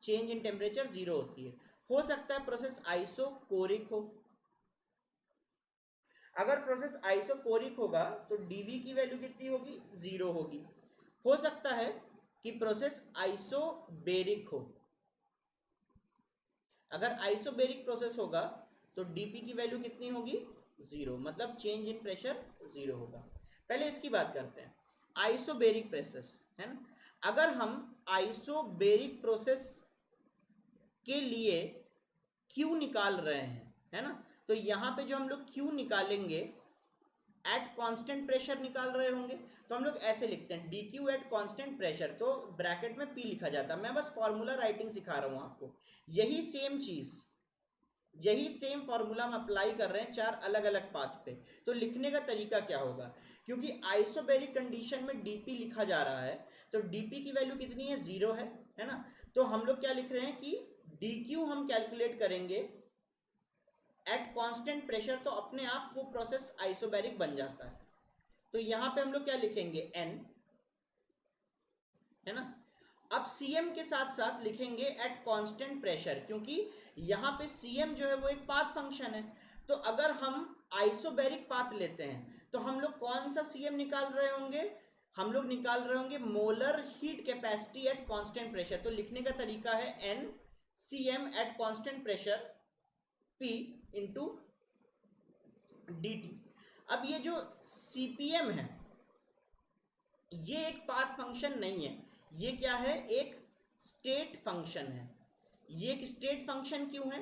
चेंज इन टेम्परेचर जीरो होती है। हो सकता है प्रोसेस आइसोकोरिक हो, अगर प्रोसेस आइसोकोरिक होगा तो डीवी की वैल्यू कितनी होगी, जीरो होगी। हो सकता है कि प्रोसेस आइसोबेरिक हो, अगर आइसोबेरिक प्रोसेस होगा तो डीपी की वैल्यू कितनी होगी, जीरो, मतलब चेंज इन प्रेशर जीरो होगा। पहले इसकी बात करते हैं, आइसोबेरिक प्रोसेस, है ना। अगर हम आइसोबेरिक प्रोसेस के लिए क्यू निकाल रहे हैं, है ना, तो यहाँ पे जो हम लोग क्यू निकालेंगे एट कांस्टेंट प्रेशर निकाल रहे होंगे, तो हम लोग ऐसे लिखते हैं D Q eight constant pressure, तो ब्रैकेट में पी लिखा जाता है। मैं बस फॉर्मूला राइटिंग सिखा रहा हूँ आपको, यही सेम चीज, यही सेम फॉर्मूला हम अप्लाई कर रहे हैं चार अलग अलग पाथ पे। तो लिखने का तरीका क्या होगा, क्योंकि आइसोबेरिक कंडीशन में डीपी लिखा जा रहा है, तो डीपी की वैल्यू कितनी है, जीरो है ना। तो हम लोग क्या लिख रहे हैं कि डी क्यू हम कैलकुलेट करेंगे एट कांस्टेंट प्रेशर, तो अपने आप वो प्रोसेस आइसोबेरिक बन जाता है। तो यहां पे हम लोग क्या लिखेंगे, एन, है ना। अब सीएम के साथ साथ लिखेंगे एट कांस्टेंट प्रेशर, क्योंकि यहां पे सीएम जो है वो एक पाथ फंक्शन है। तो अगर हम आइसोबेरिक पाथ लेते हैं तो हम लोग कौन सा सीएम निकाल रहे होंगे, हम लोग निकाल रहे होंगे molar heat capacity at constant pressure. तो लिखने का तरीका है n C M at constant pressure p into D t. अब ये जो सीपीएम है ये एक पाथ फंक्शन नहीं है, ये क्या है, एक स्टेट फंक्शन है। ये एक स्टेट फंक्शन क्यों है,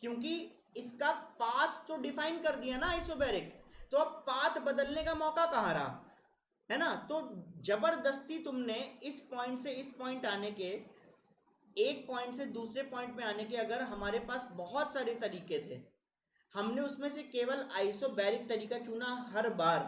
क्योंकि इसका पाथ तो डिफाइन कर दिया ना आइसोबेरिक, तो अब पाथ बदलने का मौका कहाँ रहा, है ना। तो जबरदस्ती तुमने इस पॉइंट से इस पॉइंट आने के, एक पॉइंट से दूसरे पॉइंट में आने के, अगर हमारे पास बहुत सारे तरीके थे, हमने उसमें से केवल आइसोबेरिक तरीका चुना हर बार,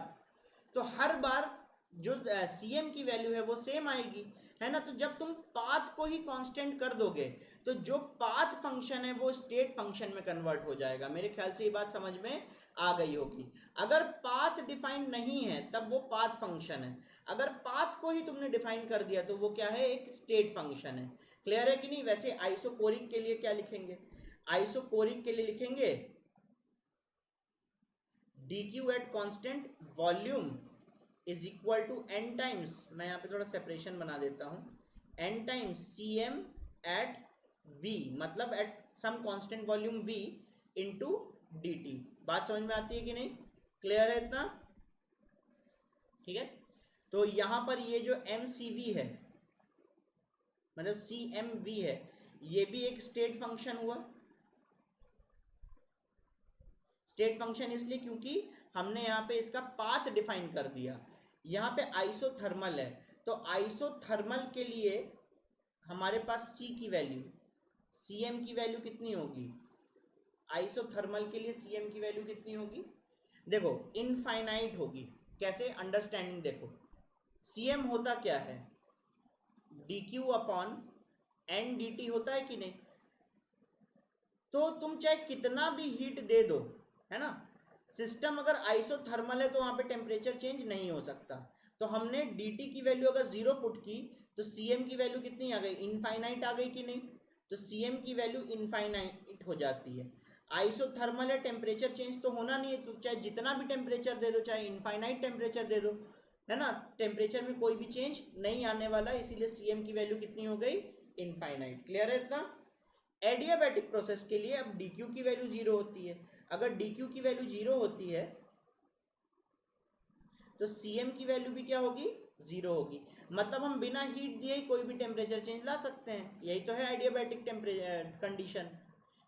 तो हर बार जो सीएम की वैल्यू है वो सेम आएगी, है ना। तो जब तुम पाथ को ही कांस्टेंट कर दोगे तो जो पाथ फंक्शन है वो स्टेट फंक्शन में कन्वर्ट हो जाएगा। मेरे ख्याल से ये बात समझ में आ गई होगी। अगर पाथ डिफाइन नहीं है तब वो पाथ फंक्शन है, अगर पाथ को ही तुमने डिफाइन कर दिया तो वो क्या है, एक स्टेट फंक्शन है। क्लियर है कि नहीं। वैसे आइसोकोरिक के लिए क्या लिखेंगे, आइसोकोरिक के लिए लिखेंगे D Q at constant volume is equal to N times, मैं यहाँ पे थोड़ा सेपरेशन बना देता हूँ, N times C M at V, मतलब at some constant volume V into D T. बात समझ में आती है कि नहीं, क्लियर है इतना, ठीक है। तो यहाँ पर ये जो एम सी वी है, मतलब सी एम वी है, ये भी एक स्टेट फंक्शन हुआ। स्टेट फंक्शन इसलिए क्योंकि हमने यहाँ पे इसका पाथ डिफाइन कर दिया। यहाँ पे आइसोथर्मल है, तो आइसोथर्मल के लिए हमारे पास सी की वैल्यू, सीएम की वैल्यू कितनी होगी, आइसोथर्मल के लिए सीएम की वैल्यू कितनी होगी, देखो इनफाइनाइट होगी। कैसे, अंडरस्टैंडिंग देखो, सीएम होता क्या है, d q upon n d t होता है कि नहीं। तो तुम चाहे कितना भी हीट दे दो, है ना, सिस्टम अगर आइसोथर्मल है तो वहां पे टेम्परेचर चेंज नहीं हो सकता। तो हमने dt की वैल्यू अगर जीरो पुट की तो cm की वैल्यू कितनी आ गई, इनफाइनाइट आ गई कि नहीं। तो cm की वैल्यू इनफाइनाइट हो जाती है। आइसोथर्मल है, टेम्परेचर चेंज तो होना नहीं है, तो चाहे जितना भी टेम्परेचर दे दो, चाहे इनफाइनाइट टेम्परेचर दे दो, है ना, टेम्परेचर में कोई भी चेंज नहीं आने वाला, इसीलिए cm की वैल्यू कितनी हो गई, इनफाइनाइट। क्लियर है इतना। एडियाबैटिक प्रोसेस के लिए अब डी क्यू की वैल्यू जीरो होती है। अगर डी क्यू की वैल्यू जीरो होती है तो Cm की वैल्यू भी क्या होगी, 0 होगी। मतलब हम बिना हीट दिए ही कोई भी टेम्परेचर चेंज ला सकते हैं, यही तो है आइडियाबैटिक टेम्परेचर कंडीशन।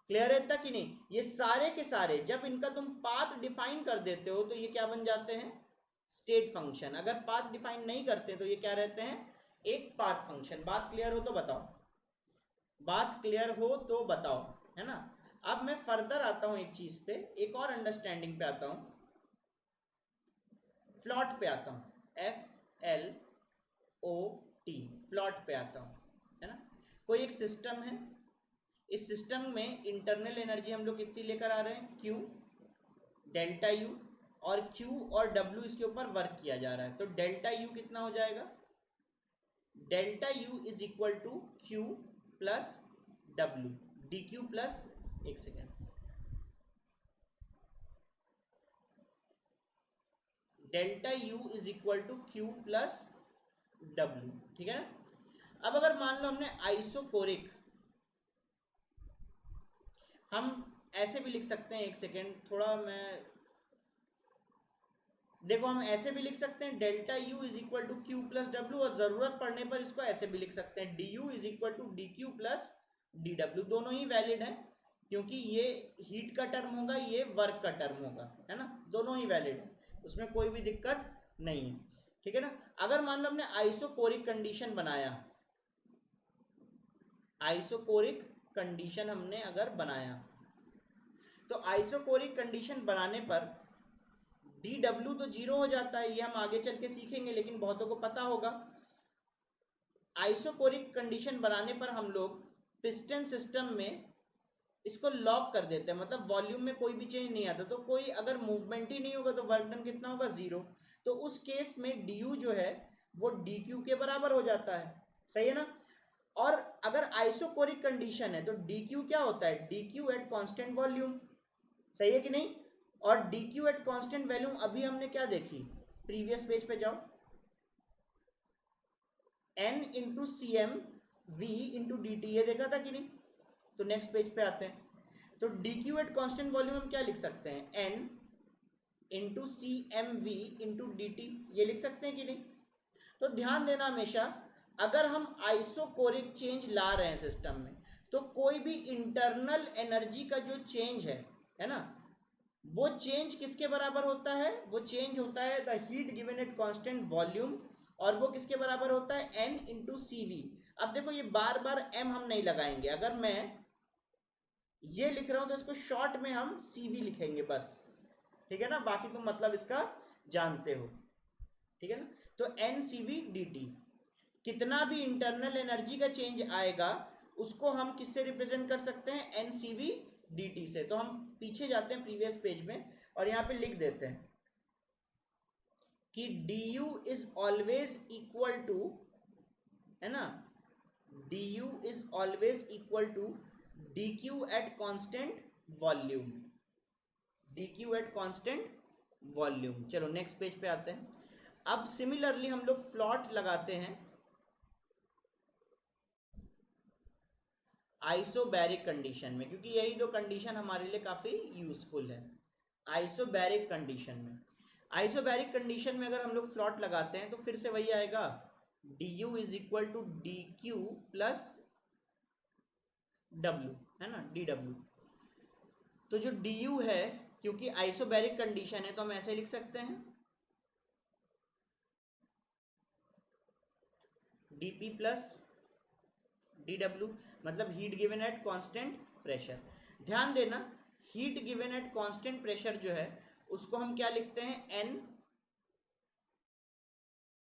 क्लियर है तक कि नहीं? ये सारे के सारे जब इनका तुम पाथ डिफाइन कर देते हो तो ये क्या बन जाते हैं, स्टेट फंक्शन। अगर पाथ डिफाइन नहीं करते तो ये क्या रहते हैं, एक पाथ फंक्शन। बात क्लियर हो तो बताओ, बात क्लियर हो तो बताओ, है ना। अब मैं फर्दर आता हूं एक चीज पे, एक और अंडरस्टैंडिंग पे आता हूं, फ्लॉट पे आता हूं, FLOT, फ्लॉट पे आता हूं, है ना। कोई एक सिस्टम है, इस सिस्टम में इंटरनल एनर्जी हम लोग कितनी लेकर आ रहे हैं, Q डेल्टा U, और Q और W इसके ऊपर वर्क किया जा रहा है। तो डेल्टा U कितना हो जाएगा, delta U is equal to Q plus W dQ plus, एक second, delta U is equal to Q plus W, ठीक है ना। अब अगर मान लो हमने आइसोकोरिक, हम ऐसे भी लिख सकते हैं, एक सेकेंड थोड़ा मैं, देखो हम ऐसे भी लिख सकते हैं delta U is equal to Q plus डब्ल्यू, और जरूरत पड़ने पर इसको ऐसे भी लिख सकते हैं d u is equal to d q plus D डब्ल्यू। दोनों ही वैलिड है, क्योंकि ये हीट का टर्म होगा, ये वर्क का टर्म होगा, है ना। दोनों ही वैलिड है, उसमें कोई भी दिक्कत नहीं है, ठीक है ना। अगर मान लो हमने आइसोकोरिक कंडीशन बनाया, आइसोकोरिक कंडीशन हमने अगर बनाया, तो आइसोकोरिक कंडीशन बनाने पर डी डब्ल्यू तो 0 हो जाता है, ये हम आगे चल के सीखेंगे, लेकिन बहुतों को पता होगा। आइसोकोरिक कंडीशन बनाने पर हम लोग पिस्टन सिस्टम में इसको लॉक कर देते हैं, मतलब वॉल्यूम में कोई भी चेंज नहीं आता, तो कोई अगर मूवमेंट ही नहीं होगा तो वर्क डन कितना होगा, 0। तो उस केस में डी यू जो है वो डी क्यू के बराबर हो जाता है, सही है ना। और अगर आइसोकोरिक कंडीशन है तो डी क्यू क्या होता है, d Q at constant volume, सही है कि नहीं। और d Q at constant volume अभी हमने क्या देखी, प्रीवियस पेज पे जाओ, n into c m v into D t, ये देखा था कि नहीं। तो नेक्स्ट पेज पे आते हैं, तो d Q at constant volume हम क्या लिख सकते हैं, n into c m v into D t, ये लिख सकते हैं कि नहीं। तो ध्यान देना हमेशा, अगर हम आइसोकोरिक चेंज ला रहे हैं सिस्टम में, तो कोई भी इंटरनल एनर्जी का जो चेंज है ना, वो चेंज किसके बराबर होता है, वो चेंज होता है the heat given at constant volume, और वो किसके बराबर होता है, n इंटू सी वी। अब देखो ये बार बार m हम नहीं लगाएंगे, अगर मैं ये लिख रहा हूं तो इसको शॉर्ट में हम cv लिखेंगे बस, ठीक है ना। बाकी तुम मतलब इसका जानते हो, ठीक है ना। तो n cv dt, कितना भी इंटरनल एनर्जी का चेंज आएगा उसको हम किससे रिप्रेजेंट कर सकते हैं, N c v d t से। तो हम पीछे जाते हैं प्रीवियस पेज में, और यहां पे लिख देते हैं कि d u is always equal to, है ना, d u is always equal to d Q at constant volume, d Q at constant volume. चलो नेक्स्ट पेज पे आते हैं। अब सिमिलरली हम लोग फ्लॉट लगाते हैं आइसोबैरिक कंडीशन में, क्योंकि यही दो कंडीशन हमारे लिए काफ़ी यूजफुल है। आइसोबैरिक कंडीशन में, आइसोबैरिक कंडीशन में अगर हम लोग फ्लॉट लगाते हैं तो फिर से वही आएगा, d u is equal to d q plus डब्ल्यू, है ना, डी डब्ल्यू। तो जो डी यू है, क्योंकि आइसोबैरिक कंडीशन है तो हम ऐसे लिख सकते हैं D P plus D W, मतलब heat given at constant pressure. ध्यान देना, heat given at constant pressure जो है उसको हम क्या लिखते हैं,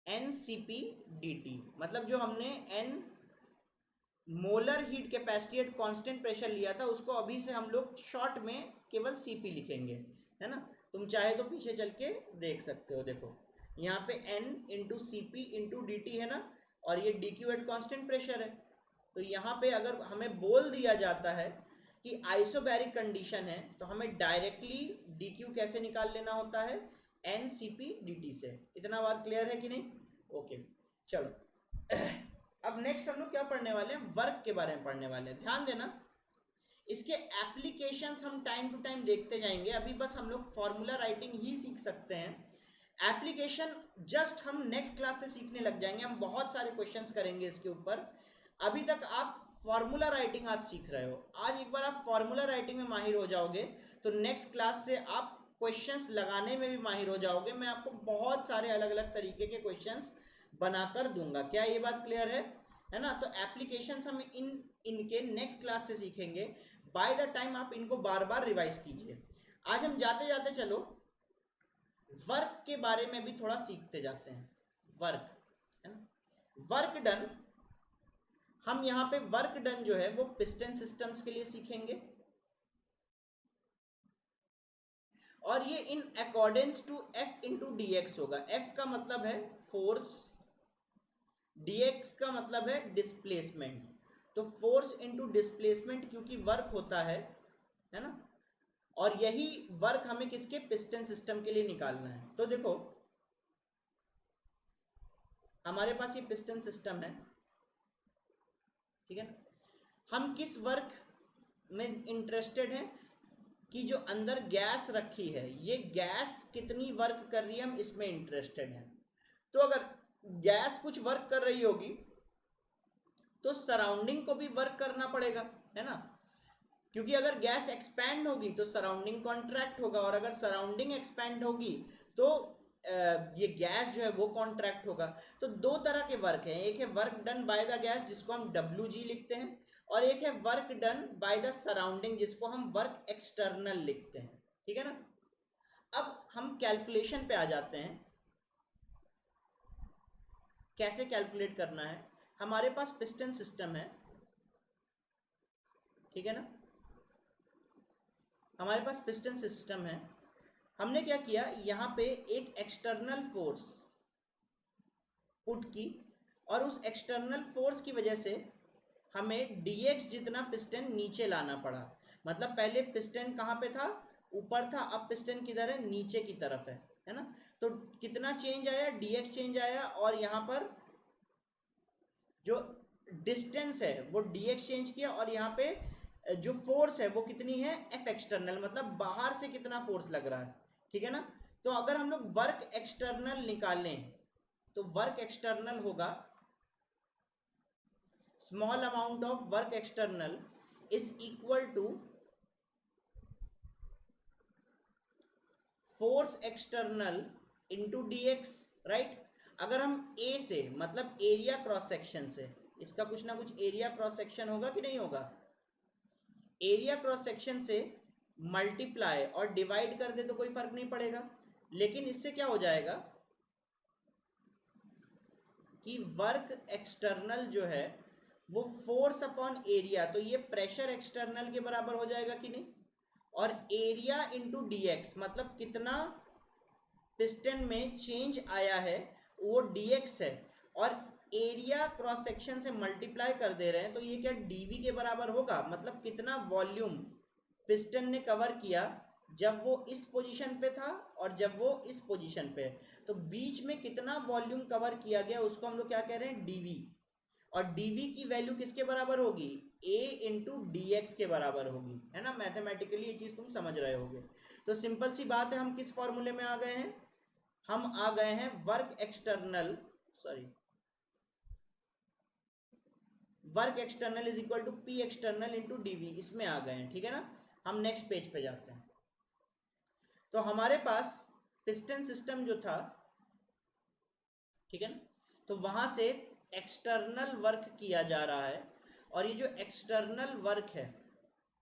N C P D T, मतलब जो हमने N molar heat capacity at constant pressure लिया था उसको अभी से हम लोग शॉर्ट में केवल सीपी लिखेंगे, है ना। तुम चाहे तो पीछे चल के देख सकते हो, देखो यहाँ पे n into c p into D t है ना, और ये d Q at constant pressure है। तो यहाँ पे अगर हमें बोल दिया जाता है कि आइसोबैरिक कंडीशन है तो हमें डायरेक्टली डी क्यू कैसे निकाल लेना होता है, n C P D t से। इतना बात क्लियर है कि नहीं, ओके चलो। अब नेक्स्ट हम लोग क्या पढ़ने वाले हैं, वर्क के बारे में पढ़ने वाले हैं। ध्यान देना, इसके एप्लीकेशंस हम टाइम टू टाइम देखते जाएंगे, अभी बस हम लोग फॉर्मूला राइटिंग ही सीख सकते हैं। एप्लीकेशन जस्ट हम नेक्स्ट क्लास से सीखने लग जाएंगे, हम बहुत सारे क्वेश्चंस करेंगे इसके ऊपर। अभी तक आप फॉर्मूला राइटिंग आज सीख रहे हो, आज एक बार आप फॉर्मूला राइटिंग में माहिर हो जाओगे तो नेक्स्ट क्लास से आप क्वेश्चंस लगाने में भी माहिर हो जाओगे। मैं आपको बहुत सारे अलग अलग तरीके के क्वेश्चंस बनाकर दूंगा। क्या ये बात क्लियर है ना? तो एप्लीकेशंस हम इनके नेक्स्ट क्लास से सीखेंगे। बाय द टाइम आप इनको बार बार रिवाइज कीजिए। आज हम जाते जाते चलो वर्क के बारे में भी थोड़ा सीखते जाते हैं। वर्क है ना, वर्क डन। हम यहाँ पे वर्क डन जो है वो पिस्टन सिस्टम्स के लिए सीखेंगे, और ये in accordance to f into d x होगा। एफ का मतलब है फोर्स, dx का मतलब है डिस्प्लेसमेंट। तो फोर्स इंटू डिस्प्लेसमेंट क्योंकि वर्क होता है ना, और यही वर्क हमें किसके पिस्टन सिस्टम के लिए निकालना है। तो देखो हमारे पास ये पिस्टन सिस्टम है, ठीक है ना। हम किस वर्क में इंटरेस्टेड हैं कि जो अंदर गैस रखी है ये गैस कितनी वर्क कर रही है, हम इसमें इंटरेस्टेड हैं। तो अगर गैस कुछ वर्क कर रही होगी तो सराउंडिंग को भी वर्क करना पड़ेगा, है ना, क्योंकि अगर गैस एक्सपैंड होगी तो सराउंडिंग कॉन्ट्रैक्ट होगा, और अगर सराउंडिंग एक्सपैंड होगी तो ये गैस जो है वो कॉन्ट्रैक्ट होगा। तो दो तरह के वर्क हैं, एक है work done by the gas जिसको हम WG लिखते हैं, और एक है work done by the surrounding जिसको हम वर्क एक्सटर्नल लिखते हैं, ठीक है ना। अब हम कैलकुलेशन पे आ जाते हैं, कैसे कैलकुलेट करना है। हमारे पास पिस्टन सिस्टम है, ठीक है ना, हमारे पास पिस्टन सिस्टम है। हमने क्या किया, यहाँ पे एक एक्सटर्नल फोर्स पुट की, और उस एक्सटर्नल फोर्स की वजह से हमें dx जितना पिस्टन नीचे लाना पड़ा। मतलब पहले पिस्टन कहाँ पे था, ऊपर था, अब पिस्टन किधर है, नीचे की तरफ है ना। तो कितना चेंज आया, dx चेंज आया, और यहाँ पर जो डिस्टेंस है वो dx चेंज किया, और यहाँ पे जो फोर्स है वो कितनी है, F एक्सटर्नल, मतलब बाहर से कितना फोर्स लग रहा है, ठीक है ना। तो अगर हम लोग वर्क एक्सटर्नल निकालें तो वर्क एक्सटर्नल होगा small amount of work external is equal to force external into dx, right. अगर हम A से मतलब एरिया क्रॉस सेक्शन से, इसका कुछ ना कुछ एरिया क्रॉस सेक्शन होगा कि नहीं होगा, एरिया क्रॉस सेक्शन से मल्टीप्लाई और डिवाइड कर दे तो कोई फर्क नहीं पड़ेगा, लेकिन इससे क्या हो जाएगा कि वर्क एक्सटर्नल जो है वो फोर्स अपॉन एरिया, तो ये प्रेशर एक्सटर्नल के बराबर हो जाएगा कि नहीं, और एरिया इंटू dx मतलब कितना पिस्टन में चेंज आया है वो dx है, और एरिया क्रॉस सेक्शन से मल्टीप्लाई कर दे रहे हैं तो ये क्या dv के बराबर होगा, मतलब कितना वॉल्यूम पिस्टन ने कवर किया जब वो इस पोजीशन पे था और जब वो इस पोजीशन पे है, तो बीच में कितना वॉल्यूम कवर किया गया उसको हम लोग क्या कह रहे हैं, dv। और dv की वैल्यू किसके बराबर होगी, a इंटू dx के बराबर होगी, है ना। मैथमेटिकली ये चीज तुम समझ रहे होगे। तो सिंपल सी बात है, हम किस फॉर्मूले में आ गए हैं, हम आ गए हैं work external, sorry, work external is equal to p external into d v, इसमें आ गए हैं, ठीक है ना। हम नेक्स्ट पेज पे जाते हैं। तो हमारे पास पिस्टन सिस्टम जो था, ठीक है ना, तो वहां से एक्सटर्नल वर्क किया जा रहा है, और ये जो एक्सटर्नल वर्क है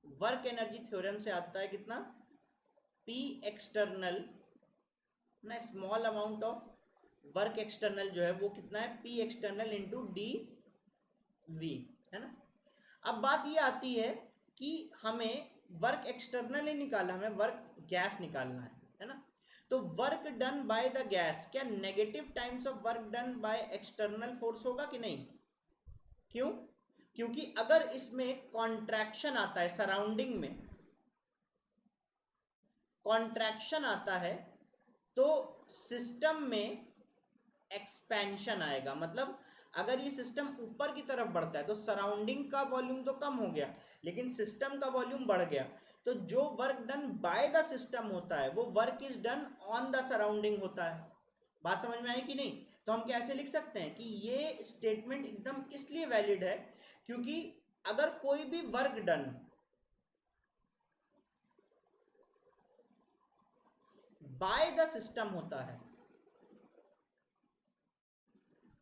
वर्क एनर्जी थ्योरम से आता है कितना, पी एक्सटर्नल ना small amount of work external जो है वो कितना है, p external into d v, है ना। अब बात ये आती है कि हमें वर्क एक्सटर्नल ही निकालना, हमें वर्क गैस निकालना है ना। तो work done by the gas क्या negative times of work done by external force होगा कि नहीं, क्यों, क्योंकि अगर इसमें कॉन्ट्रैक्शन आता है, सराउंडिंग में कॉन्ट्रैक्शन आता है तो सिस्टम में एक्सपेंशन आएगा। मतलब अगर ये सिस्टम ऊपर की तरफ बढ़ता है तो सराउंडिंग का वॉल्यूम तो कम हो गया लेकिन सिस्टम का वॉल्यूम बढ़ गया, तो जो work done by the system होता है वो work is done on the surrounding होता है। बात समझ में आई कि नहीं? तो हम कैसे लिख सकते हैं कि ये स्टेटमेंट एकदम इसलिए वैलिड है क्योंकि अगर कोई भी work done by the system होता है,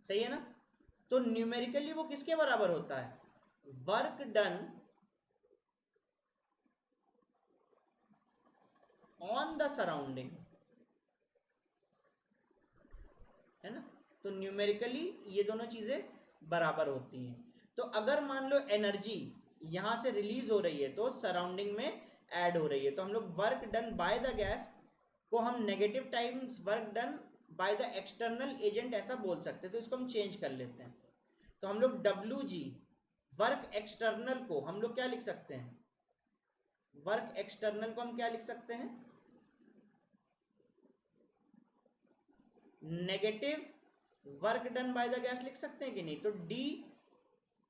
सही है ना, तो न्यूमेरिकली वो किसके बराबर होता है? Work done on the surrounding, है ना। तो न्यूमेरिकली ये दोनों चीजें बराबर होती हैं। तो अगर मान लो एनर्जी यहां से रिलीज हो रही है तो सराउंडिंग में ऐड हो रही है, तो हम लोग work done by the gas को हम negative times work done by the external agent ऐसा बोल सकते हैं। तो इसको हम चेंज कर लेते हैं। तो हम लोग डब्ल्यू जी वर्क एक्सटर्नल को हम लोग क्या लिख सकते हैं? वर्क एक्सटर्नल को हम क्या लिख सकते हैं? Negative work done by the gas लिख सकते हैं कि नहीं? तो डी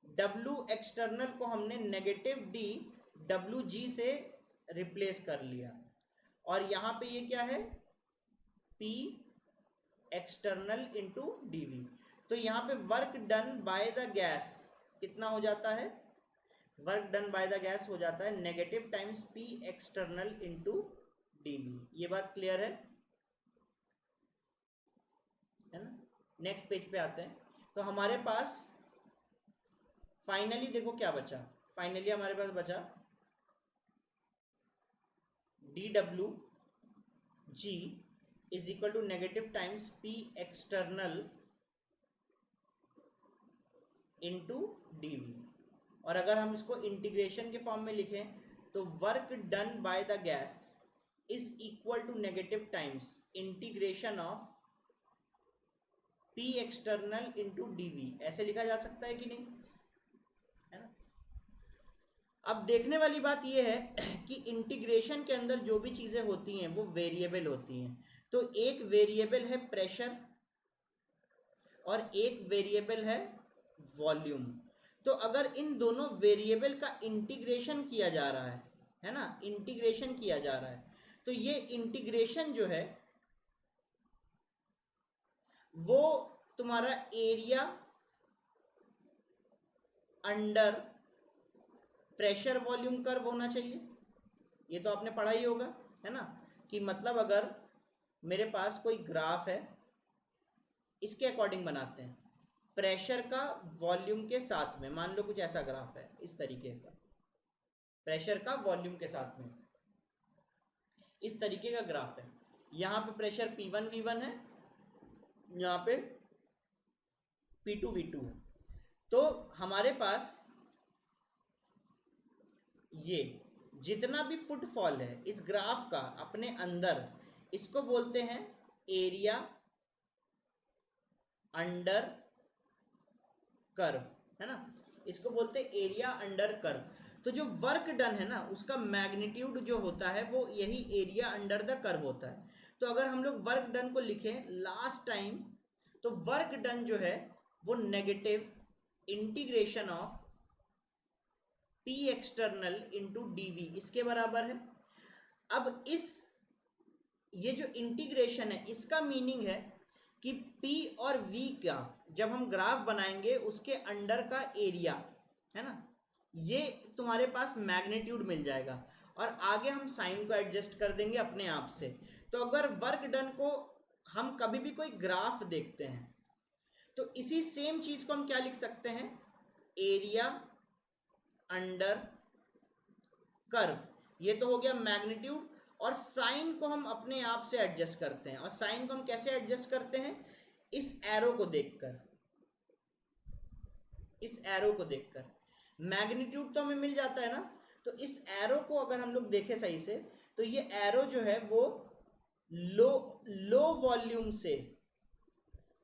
डब्ल्यू एक्सटर्नल को हमने नेगेटिव डी डब्ल्यू जी से रिप्लेस कर लिया, और यहां पे ये क्या है? P external into d v. तो यहां पे work done by the gas कितना हो जाता है? Work done by the gas हो जाता है negative times p external into d v. ये बात क्लियर है ना? नेक्स्ट पेज पे आते हैं। तो हमारे पास फाइनली देखो क्या बचा। फाइनली हमारे पास बचा डी डब्ल्यू g is equal to negative times p external into d v. और अगर हम इसको इंटीग्रेशन के फॉर्म में लिखें तो work done by the gas is equal to negative times integration of p external into d v. ऐसे लिखा जा सकता है कि नहीं, है ना। अब देखने वाली बात यह है कि इंटीग्रेशन के अंदर जो भी चीजें होती हैं वो वेरिएबल होती हैं। तो एक वेरिएबल है प्रेशर और एक वेरिएबल है वॉल्यूम। तो अगर इन दोनों वेरिएबल का इंटीग्रेशन किया जा रहा है ना, इंटीग्रेशन किया जा रहा है, तो ये इंटीग्रेशन जो है वो तुम्हारा area under pressure volume curve होना चाहिए। ये तो आपने पढ़ा ही होगा, है ना, कि मतलब अगर मेरे पास कोई ग्राफ है, इसके अकॉर्डिंग बनाते हैं, प्रेशर का वॉल्यूम के साथ में, मान लो कुछ ऐसा ग्राफ है इस तरीके का, प्रेशर का वॉल्यूम के साथ में इस तरीके का ग्राफ है। यहाँ पे प्रेशर P1 V1 है, यहाँ पे P2 V2 है। तो हमारे पास ये जितना भी फुटफॉल है इस ग्राफ का अपने अंदर, इसको बोलते हैं एरिया अंडर कर्व, है ना, इसको बोलते हैं एरिया अंडर कर्व। तो जो वर्क डन है ना उसका मैग्नीट्यूड जो होता है वो यही एरिया अंडर द कर्व होता है। तो अगर हम लोग वर्क डन को लिखें लास्ट टाइम, तो वर्क डन जो है वो negative integration of p external into d v इसके बराबर है। अब ये जो इंटीग्रेशन है इसका मीनिंग है कि P और V का जब हम ग्राफ बनाएंगे उसके अंडर का एरिया, है ना, ये तुम्हारे पास मैग्नीट्यूड मिल जाएगा, और आगे हम साइन को एडजस्ट कर देंगे अपने आप से। तो अगर वर्क डन को हम कभी भी कोई ग्राफ देखते हैं तो इसी सेम चीज को हम क्या लिख सकते हैं? Area under curve. ये तो हो गया मैग्नीट्यूड, और साइन को हम अपने आप से एडजस्ट करते हैं। और साइन को हम कैसे एडजस्ट करते हैं? इस एरो को देखकर, इस एरो को देखकर मैग्नीट्यूड तो हमें मिल जाता है ना। तो इस एरो को अगर हम लोग देखें सही से, तो ये एरो जो है वो लो वॉल्यूम से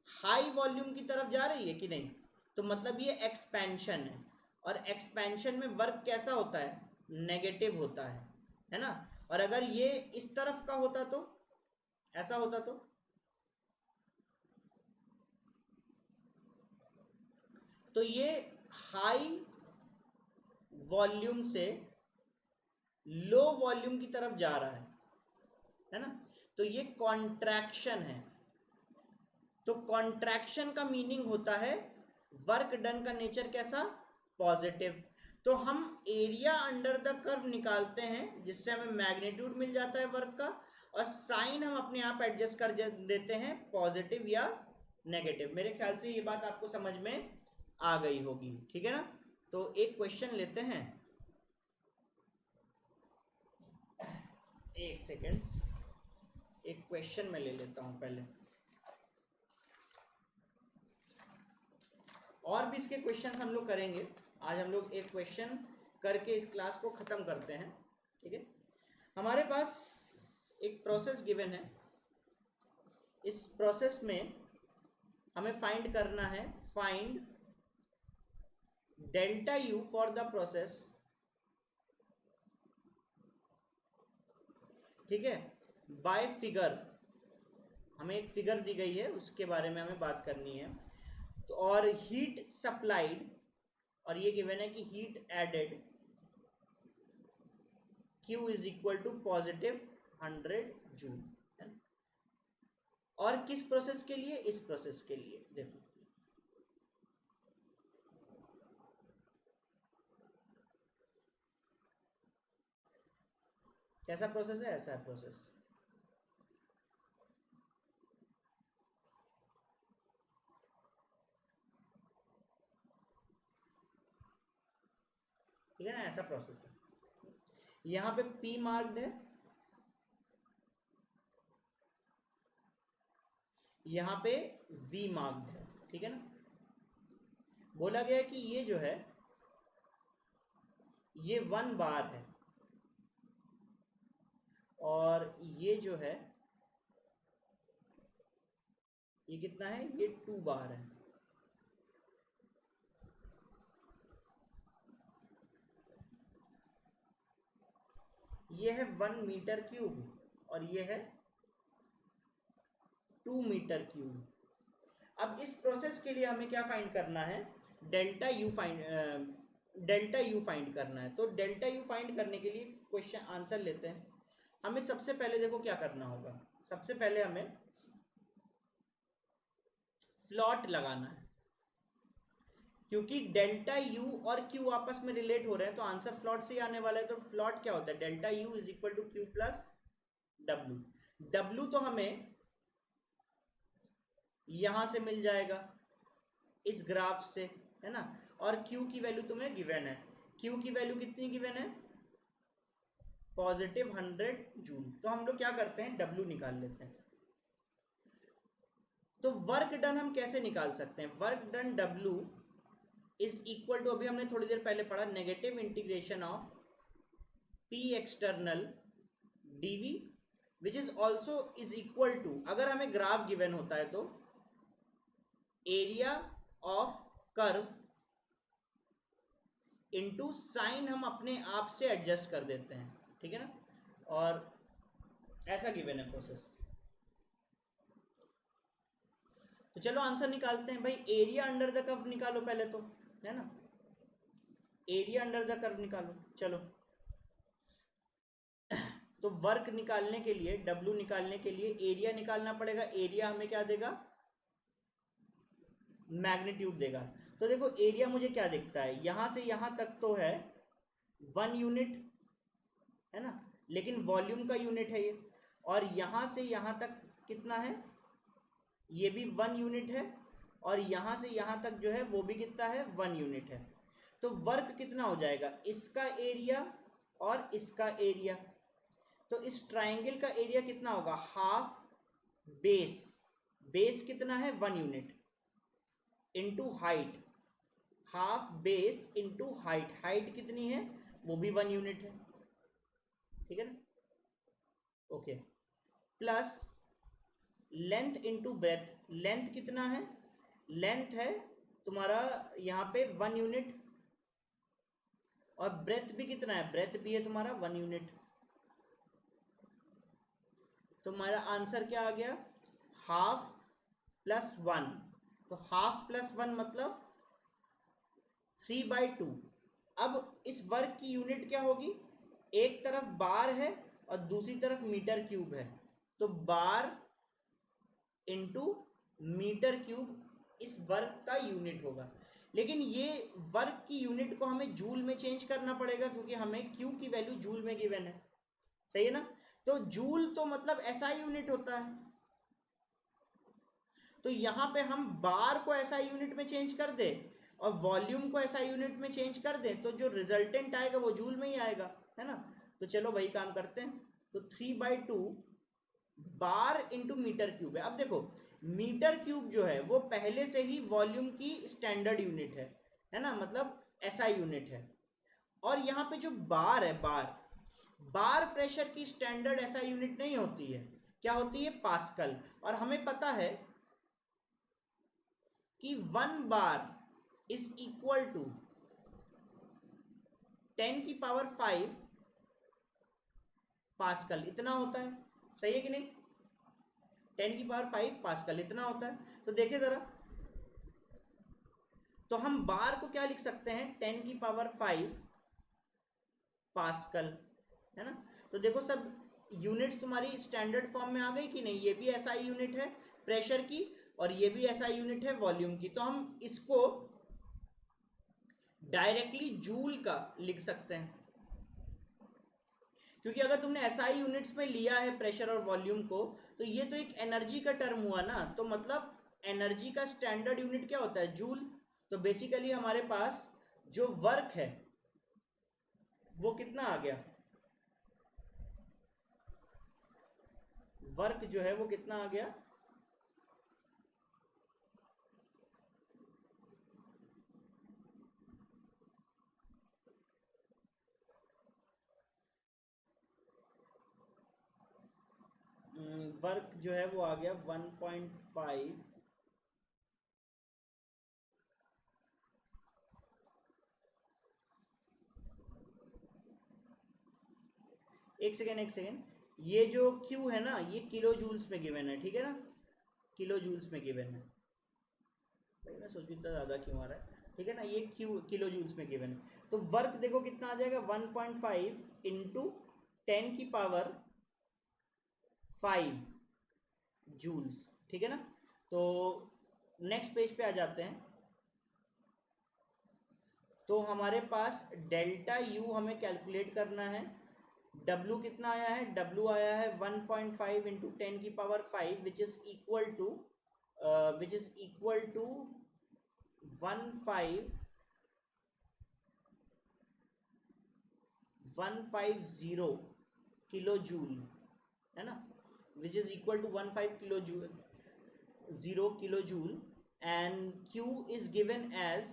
हाई वॉल्यूम की तरफ जा रही है कि नहीं? तो मतलब ये एक्सपेंशन है, और एक्सपेंशन में वर्क कैसा होता है? नेगेटिव होता है ना। और अगर ये इस तरफ का होता तो ऐसा होता तो ये हाई वॉल्यूम से लो वॉल्यूम की तरफ जा रहा है ना। तो ये कॉन्ट्रैक्शन है, तो कॉन्ट्रैक्शन का मीनिंग होता है वर्क डन का नेचर कैसा, पॉजिटिव। तो हम एरिया अंडर द कर्व निकालते हैं जिससे हमें मैग्नीट्यूड मिल जाता है वर्क का, और साइन हम अपने आप एडजस्ट कर देते हैं पॉजिटिव या नेगेटिव। मेरे ख्याल से ये बात आपको समझ में आ गई होगी, ठीक है ना। तो एक क्वेश्चन लेते हैं, एक सेकेंड, एक क्वेश्चन मैं ले लेता हूं पहले, और भी इसके क्वेश्चन हम लोग करेंगे। आज हम लोग एक क्वेश्चन करके इस क्लास को ख़त्म करते हैं, ठीक है। हमारे पास एक प्रोसेस गिवन है, इस प्रोसेस में हमें फाइंड करना है, find delta U for the process, ठीक है, बाय फिगर। हमें एक फिगर दी गई है, उसके बारे में हमें बात करनी है। तो और हीट सप्लाइड, और ये गिवन है कि heat added Q is equal to positive 100 joule. और किस प्रोसेस के लिए, इस प्रोसेस के लिए। देखो कैसा प्रोसेस है, ऐसा है प्रोसेस। ठीक है ना, ऐसा प्रोसेस है। यहाँ पे P मार्क्ड है, यहाँ पे V मार्क्ड है, ठीक है ना। बोला गया है कि ये जो है ये 1 बार है, और ये जो है ये कितना है, ये 2 बार है। ये है 1 मीटर क्यूब और ये है 2 मीटर क्यूब। अब इस प्रोसेस के लिए हमें क्या फाइंड करना है, डेल्टा यू फाइंड करना है। तो डेल्टा यू फाइंड करने के लिए क्वेश्चन आंसर लेते हैं। हमें सबसे पहले देखो क्या करना होगा, सबसे पहले हमें फ्लॉट लगाना है, क्योंकि डेल्टा यू और क्यू आपस में रिलेट हो रहे हैं तो आंसर फ्लॉट से ही आने वाला है। तो फ्लॉट क्या होता है, delta you is equal to Q plus डब्ल्यू। डब्ल्यू तो हमें यहां से मिल जाएगा इस ग्राफ से, है ना। और Q की वैल्यू तुम्हें गिवन है, Q की वैल्यू कितनी गिवन है, पॉजिटिव 100 जूल। तो हम लोग क्या करते हैं, W निकाल लेते हैं। तो वर्क डन हम कैसे निकाल सकते हैं, work done W is equal to, अभी हमने थोड़ी देर पहले पढ़ा, negative integration of P external dV which is also is equal to, अगर हमें ग्राफ गिवन होता है तो area of curve into sign हम अपने आप से एडजस्ट कर देते हैं, ठीक है ना। और ऐसा गिवन है प्रोसेस। तो चलो आंसर निकालते हैं भाई। एरिया अंडर द कर्व निकालो पहले तो, है ना। एरिया अंडर द कर्व निकालो, चलो। तो वर्क निकालने के लिए, W निकालने के लिए एरिया निकालना पड़ेगा। एरिया हमें क्या देगा, मैग्नीट्यूड देगा। तो देखो एरिया मुझे क्या दिखता है, यहां से यहां तक तो है 1 यूनिट, है ना, लेकिन वॉल्यूम का यूनिट है ये। और यहां से यहां तक कितना है, ये भी 1 यूनिट है, और यहां से यहां तक जो है वो भी कितना है, 1 यूनिट है। तो वर्क कितना हो जाएगा, इसका एरिया और इसका एरिया। तो इस ट्राइंगल का एरिया कितना होगा, हाफ बेस, बेस कितना है 1 unit, into height, half base into height, height कितनी है वो भी 1 यूनिट है, ठीक है ना, okay. Plus length into breadth, length कितना है, लेंथ है तुम्हारा यहाँ पे 1 यूनिट, और ब्रेथ भी कितना है, ब्रेथ भी है तुम्हारा 1 यूनिट। तो हमारा आंसर क्या आ गया, हाफ प्लस 1। तो हाफ प्लस 1 मतलब 3/2। अब इस वर्क की यूनिट क्या होगी, एक तरफ बार है और दूसरी तरफ मीटर क्यूब है, तो बार इंटू मीटर क्यूब इस वर्क का यूनिट होगा। लेकिन ये वर्क की यूनिट को हमें जूल में चेंज करना पड़ेगा क्योंकि हमें क्यू की वैल्यू जूल में गिवन है, सही है ना। तो जूल तो मतलब एसआई यूनिट होता है, तो यहां पे हम बार को एसआई यूनिट में चेंज कर दे और वॉल्यूम को एसआई यूनिट में चेंज कर दे तो जो रिजल्टेंट आएगा वो जूल में ही आएगा, है ना। तो चलो वही काम करते हैं। तो 3/2 बार इंटू मीटर क्यूब है। अब देखो मीटर क्यूब जो है वो पहले से ही वॉल्यूम की स्टैंडर्ड यूनिट है ना, मतलब एसआई यूनिट है। और यहाँ पे जो बार है, बार प्रेशर की स्टैंडर्ड एसआई यूनिट नहीं होती है, क्या होती है, पास्कल। और हमें पता है कि 1 बार इज इक्वल टू 10⁵ पास्कल, इतना होता है, सही है कि नहीं। 10⁵ पास्कल इतना होता है। तो देखिए जरा, तो हम बार को क्या लिख सकते हैं, 10⁵ पास्कल, है ना। तो देखो सब यूनिट्स तुम्हारी स्टैंडर्ड फॉर्म में आ गई कि नहीं। ये भी एसआई यूनिट है प्रेशर की और ये भी एसआई यूनिट है वॉल्यूम की। तो हम इसको डायरेक्टली जूल का लिख सकते हैं, क्योंकि अगर तुमने एसआई यूनिट्स में लिया है प्रेशर और वॉल्यूम को तो ये तो एक एनर्जी का टर्म हुआ ना। तो मतलब एनर्जी का स्टैंडर्ड यूनिट क्या होता है, जूल। तो बेसिकली हमारे पास जो वर्क है वो कितना आ गया, वर्क जो है वो कितना आ गया, वर्क जो है वो आ गया 1.5 एक सेकेंड, ये जो Q है ना ये किलो जूल्स में गिवन है, ठीक है ना, किलो जूल्स में गिवन है। भाई मैं सोचूं इतना ज़्यादा क्यों आ रहा है, ठीक है ना, ये Q किलो जूल्स में गिवन है। तो वर्क देखो कितना आ जाएगा, 1.5 इंटू 10⁵ जूल्स, ठीक है ना। तो नेक्स्ट पेज पे आ जाते हैं। तो हमारे पास डेल्टा यू हमें कैलकुलेट करना है। W कितना आया है, W आया है 1.5 into 10⁵ which is equal to 1550 kilo joule, है ना, which is equal to 1550 kilo joule. And Q is given as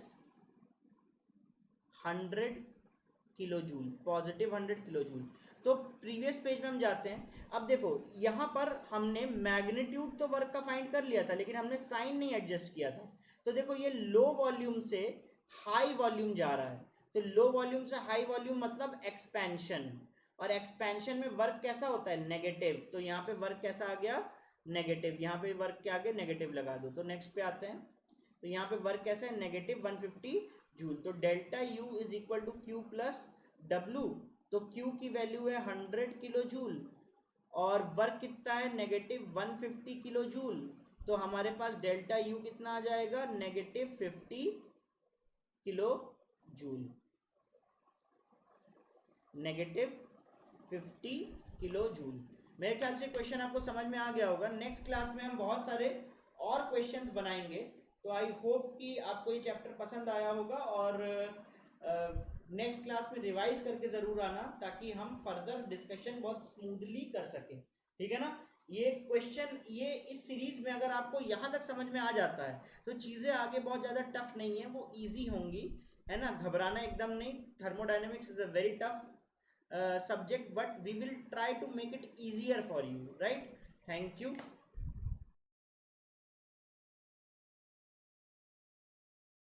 100 kilo joule, positive 100 kilo joule. तो प्रीवियस पेज में हम जाते हैं। अब देखो यहाँ पर हमने मैग्नीट्यूड तो वर्क का फाइंड कर लिया था लेकिन हमने साइन नहीं एडजस्ट किया था। तो देखो ये लो वॉल्यूम से हाई वॉल्यूम जा रहा है, तो लो वॉल्यूम से हाई वॉल्यूम मतलब एक्सपेंशन, और एक्सपेंशन में वर्क कैसा होता है, नेगेटिव। तो यहाँ पे वर्क कैसा आ गया, नेगेटिव। यहाँ पे वर्क के आगे नेगेटिव लगा दो। तो नेक्स्ट पे आते हैं। तो यहाँ पे वर्क कैसा है, नेगेटिव 150 जूल। तो delta you is equal to Q plus W. तो क्यू की वैल्यू है 100 किलो जूल और वर्क कितना है, नेगेटिव 150 किलो जूल। तो हमारे पास डेल्टा यू कितना आ जाएगा, negative 50 kilo joule, negative 50 kilo joule. मेरे ख्याल से क्वेश्चन आपको समझ में आ गया होगा। नेक्स्ट क्लास में हम बहुत सारे और क्वेश्चंस बनाएंगे। तो आई होप कि आपको ये चैप्टर पसंद आया होगा और नेक्स्ट क्लास में रिवाइज करके ज़रूर आना ताकि हम फर्दर डिस्कशन बहुत स्मूथली कर सकें, ठीक है ना। ये क्वेश्चन ये इस सीरीज में अगर आपको यहाँ तक समझ में आ जाता है तो चीज़ें आगे बहुत ज़्यादा टफ नहीं है, वो ईजी होंगी, है ना। घबराना एकदम नहीं। Thermodynamics is a very tough subject but we will try to make it easier for you, right? Thank you.